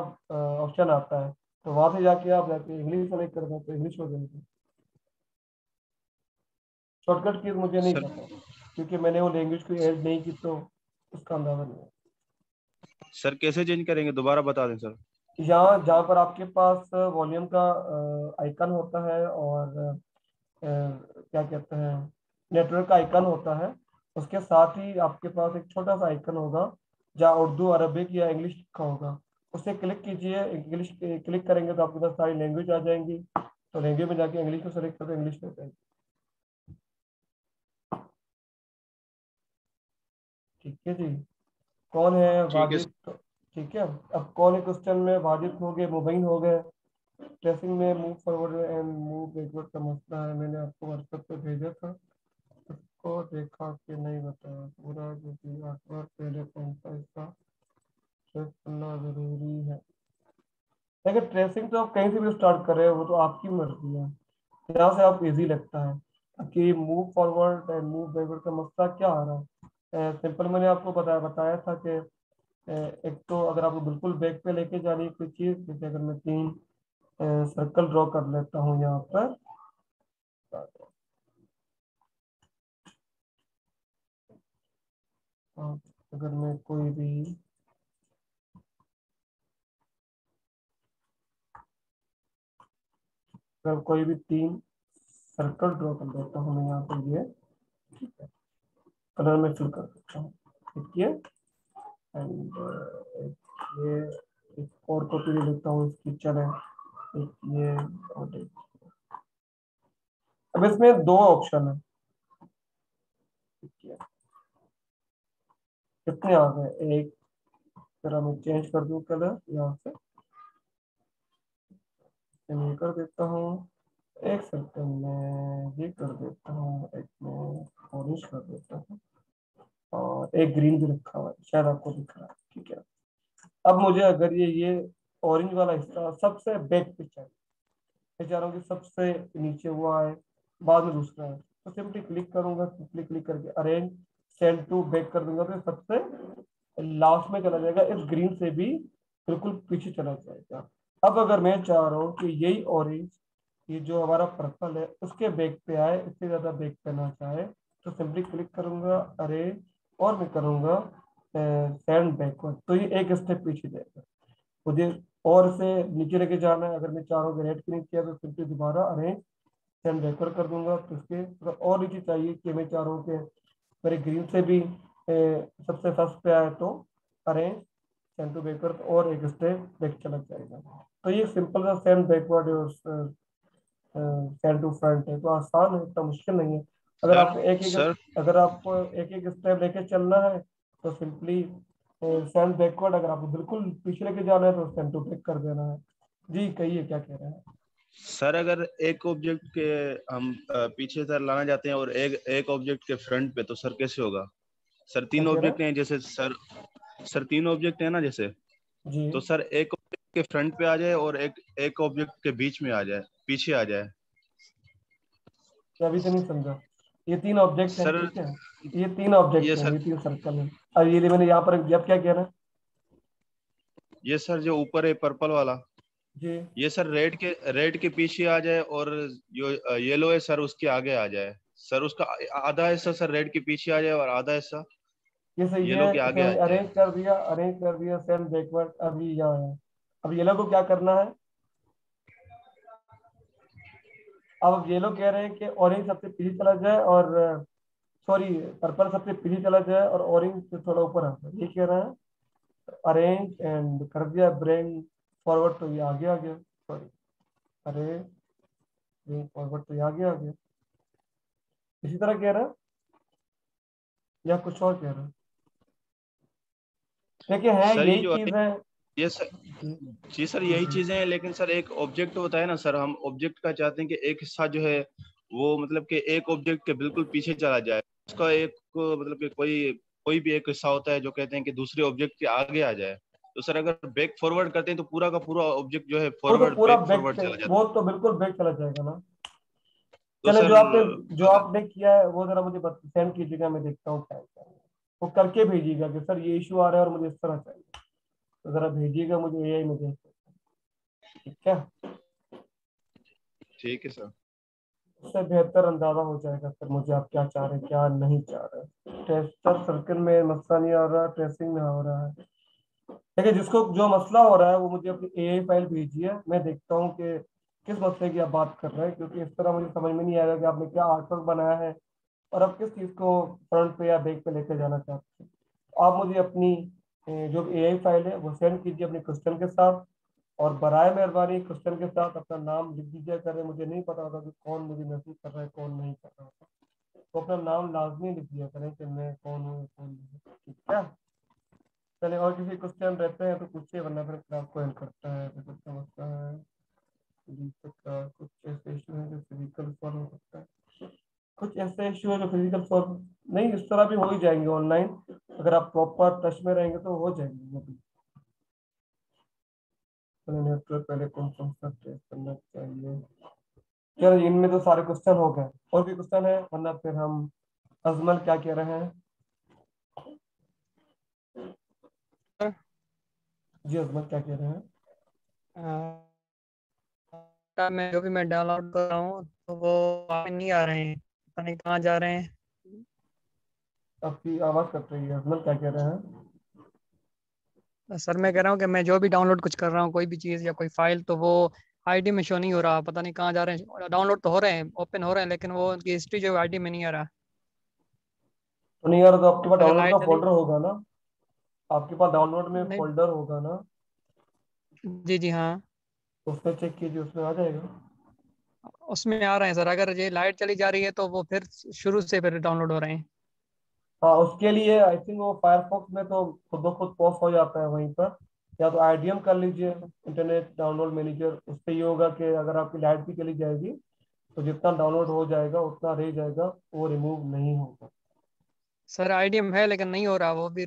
ऑप्शन आता है, तो वहां से जाके आप जाके इंग्लिश सेलेक्ट कर दें तो इंग्लिश हो जाएगी। शॉर्टकट की मुझे नहीं सर पता क्योंकि मैंने वो लैंग्वेज को ऐड नहीं की, तो उसका अंदाजा नहीं है। सर कैसे चेंज करेंगे, दोबारा बता दें सर। यहाँ जहाँ पर आपके पास वॉल्यूम का आइकन होता है और क्या कहते हैं नेटवर्क का आइकन होता है, उसके साथ ही आपके पास एक छोटा सा आइकन होगा जहाँ उर्दू, अरबिक या इंग्लिश लिखा होगा, उसे क्लिक कीजिए। इंग्लिश क्लिक करेंगे तो आपके पास सारी लैंग्वेज आ जाएंगी, तो लैंग्वेज में जाके इंग्लिश को सेलेक्ट करके इंग्लिश में जाएंगे। ठीक है जी। कौन है ठीक है वाजिद? ठीक है, अब कौन है क्वेश्चन में? वाजिद हो गए, मुबीन हो गए। ट्रेसिंग में move forward and move backward का मसला है, मैंने आपको व्हाट्सएप पे भेजा था, उसको देखा कि नहीं बताया पूरा, क्योंकि आर्टवर्क पहले कौन सा हिस्सा ट्रेस करना जरूरी है। लेकिन ट्रेसिंग तो आप कहीं से भी स्टार्ट कर रहे हो, वो तो आपकी मर्जी है, जहाँ से आप इजी लगता है। कि move forward and move backward का मसला क्या आ रहा है? सिंपल मैंने आपको बताया था कि एक तो अगर आपको बिल्कुल बैक पे लेके जानी है कोई चीज़, जैसे अगर मैं 3 सर्कल ड्रॉ कर लेता हूँ यहाँ पर, अगर मैं कोई भी अगर कोई भी 3 सर्कल ड्रॉ कर देता हूँ मैं यहाँ पर, ये ठीक है, कलर में फिल कर देता हूँ, ठीक है। एंड ये एक और कॉपी ले लेता हूँ इसकी, चले एक ये और एक। अब इसमें 2 ऑप्शन है, ठीक है, कितने आ गए? एक जरा मैं चेंज कर दूँ कलर यहाँ से, ये कर देता हूँ, एक सर्कल में ये कर देता हूँ, एक में ऑरेंज कर देता हूँ, और एक ग्रीन भी रखा हुआ है, शायद आपको दिख रहा है, ठीक है। अब मुझे अगर ये ऑरेंज वाला हिस्सा सबसे बैक पे चाहिए, मैं चाह रहा हूँ कि सबसे नीचे वो आए, बाद में दूसरा है, तो सिंपली क्लिक करूंगा, सिंपली क्लिक करके अरेंज सेंड टू बैक कर दूंगा, तो सबसे लास्ट में चला जाएगा, इस ग्रीन से भी बिल्कुल पीछे चला जाएगा। अब अगर मैं चाह रहा हूँ कि यही ऑरेंज, ये जो हमारा पर्पल है उसके बैक पे आए, इससे ज्यादा बैक पे ना चाहे, तो सिंपली क्लिक करूंगा अरेंज और मैं करूंगा सेंड बैकवर्ड, तो ये एक स्टेप पीछे जाएगा। मुझे और से नीचे लेके जाना है, अगर मैं चाह रहा हूँ कि रेड क्लिक किया तो सिंपली दोबारा अरेंज सेंड बैकवर्ड कर दूंगा, तो इसके और नीचे चाहिए कि मैं चाह रहा हूँ कि मेरे ग्रीन से भी सबसे फर्स्ट पे आए, तो अरेंज सेंड टू बैकवर्ड और एक स्टेप बैक चला जाएगा। तो ये सिंपल सा सेंड बैकवर्ड और सेंड टू फ्रंट है, तो आसान है, इतना मुश्किल नहीं है। अगर सर आपको सर अगर आपको एक एक स्टेप लेके चलना है तो सिंपली सेंड बैकवर्ड, अगर आपको बिल्कुल पीछे लेके जाना है तो सेंड टू बैक कर देना है। जी कहिए क्या कह रहे हैं? सर अगर एक ऑब्जेक्ट के हम पीछे सर लाना चाहते हैं और एक ऑब्जेक्ट के फ्रंट पे, तो सर कैसे होगा? सर क्या 3 कह रहे ऑब्जेक्ट हैं जैसे सर 3 ऑब्जेक्ट है ना जैसे, हैं? जी तो सर एक ऑब्जेक्ट के फ्रंट पे आ जाए और एक ऑब्जेक्ट के बीच में आ जाए, पीछे आ जाए। मैं अभी तो नहीं समझा। ये 3 ऑब्जेक्ट हैं, सर ठीक है, ये 3 ऑब्जेक्ट ये हैं, सर ये 3 सर्कल हैं। अब ये मैंने यहाँ पर गैप क्या किया ना ये सर जो ऊपर है पर्पल वाला, जी, ये सर रेड के पीछे आ जाए, और जो येलो है सर उसके आगे आ जाए। सर उसका आधा हिस्सा सर रेड के पीछे आ जाए और आधा हिस्सा ये सही येलो है, के इसे आगे आ जाए। अरेंज कर दिया सेल बैकवर्ड। अभी यहाँ है, अब येलो को क्या करना है। अब येलो कह रहे हैं कि ऑरेंज सबसे पीछे चला जाए और सॉरी पर्पल सबसे पीछे चला जाए और ऑरेंज से थोड़ा ऊपर आ जाए, ये कह रहा है। अरेंज एंड कर दिया ब्रिंग फॉरवर्ड, तो ये आगे आ गया। सॉरी, अरे ब्रिंग फॉरवर्ड, तो ये आगे आ गया। इसी तरह कह रहा है या कुछ और कह रहा है। देखिए है सर ये यही जो चीज है। ये सर जी सर यही चीजें हैं, लेकिन सर एक ऑब्जेक्ट होता है ना सर, हम ऑब्जेक्ट का चाहते हैं कि एक हिस्सा जो है वो मतलब कि एक ऑब्जेक्ट के बिल्कुल पीछे चला जाए, उसका एक मतलब कि कोई भी एक हिस्सा होता है जो कहते हैं कि दूसरे ऑब्जेक्ट के आगे आ जाए। तो सर अगर बैक फॉरवर्ड करते हैं तो पूरा का पूरा ऑब्जेक्ट जो है वो तो फॉरवर्ड पूरा बैक बैक, फॉरवर्ड चला जाता वो तो बिल्कुल बैक चला जाएगा ना। है। तो चले, सर जो अगर आपने किया है वो जरा मुझे सेंड कीजिएगा, मैं देखता हूँ क्या है। वो करके भेजिएगा कि सर ये इशू आ रहा है और मुझे इस तरह चाहिए, तो जरा भेजिएगा मुझे एआई में देख के, ठीक है। ठीक है सर। उससे बेहतर अंदाजा हो जाएगा सर मुझे आप क्या चाह रहे हैं क्या नहीं चाह रहे। टेस्टर सर्कल में मसला नहीं आ रहा, ट्रेसिंग में हो रहा है। देखिए जिसको जो मसला हो रहा है वो मुझे अपनी एआई फाइल भेजिए, मैं देखता हूँ कि किस मसले की आप बात कर रहे हैं, क्योंकि इस तरह मुझे समझ में नहीं आएगा कि आपने क्या आर्टवर्क बनाया है और आप किस चीज़ को फ्रंट पे या बैक पे लेकर जाना चाहते हैं। तो आप मुझे अपनी जो एआई फाइल है वो सेंड कीजिए अपने क्वेश्चन के साथ, और बराए मेहरबानी क्वेश्चन के साथ अपना नाम लिख दीजिए करें। मुझे नहीं पता होता कि कौन मुझे मैसेज कर रहा है कौन नहीं कर रहा होता, तो अपना नाम लाजमी लिख दिया करें कि मैं कौन हूँ कौन नहीं, ठीक है। चलिए, और किसी क्वेश्चन रहते हैं तो पूछिए, वरना फिर क्लास को एंड करता है। तो कुछ समझता है कुछ ऐसे इशू है जो फिजिकल सॉल्व हो सकता है, कुछ ऐसे इशू है जो फिजिकल सॉल्व नहीं, इस तरह भी हो ही जाएंगे ऑनलाइन, अगर आप प्रॉपर टच में रहेंगे तो हो जाएंगे वो भी। नेटवर्क पहले कौन सा टेस्ट करना चाहिए। चलो इनमें तो सारे क्वेश्चन हो गए, और भी क्वेश्चन है, वरना फिर हम अजमल क्या कह रहे हैं। जी अजमल क्या कह रहे हैं। मैं जो भी मैं डाउनलोड कर रहा हूँ तो वो वहाँ पे नहीं आ रहे हैं, पता नहीं कहाँ जा रहे हैं। आपकी आवाज कट रही है, अजमल क्या कह रहे हैं। सर मैं कह रहा हूँ कि मैं जो भी डाउनलोड कुछ कर रहा हूँ कोई भी चीज़ या कोई फाइल, तो वो आईडी में शो नहीं हो रहा, पता नहीं कहाँ जा रहे हैं। डाउनलोड तो हो रहे हैं, ओपन हो रहे हैं, लेकिन वो उनकी हिस्ट्री जो आईडी में नहीं आ रहा। तो नहीं यार, तो आपके पास अगर डाउनलोड लाइट का चली फोल्डर होगा ना, आपके पास डाउनलोड में नहीं। फोल्डर होगा ना, जी जी हाँ, तो उसमें चेक कीजिए, उसमें आ जाएगा। उसमें आ रहे हैं सर। अगर ये लाइट चली जा रही है तो वो फिर शुरू से फिर डाउनलोड हो रहे हैं। हाँ उसके लिए आई थिंक वो फायरफॉक्स में तो खुद ब खुद पॉज हो जाता है वहीं पर, या तो आईडीएम कर लीजिए, इंटरनेट डाउनलोड मैनेजर। उस पर ये होगा कि अगर आपकी लाइट भी चली जाएगी तो जितना डाउनलोड हो जाएगा उतना रह जाएगा, वो रिमूव नहीं होगा। सर आईडी में है लेकिन नहीं हो रहा वो भी।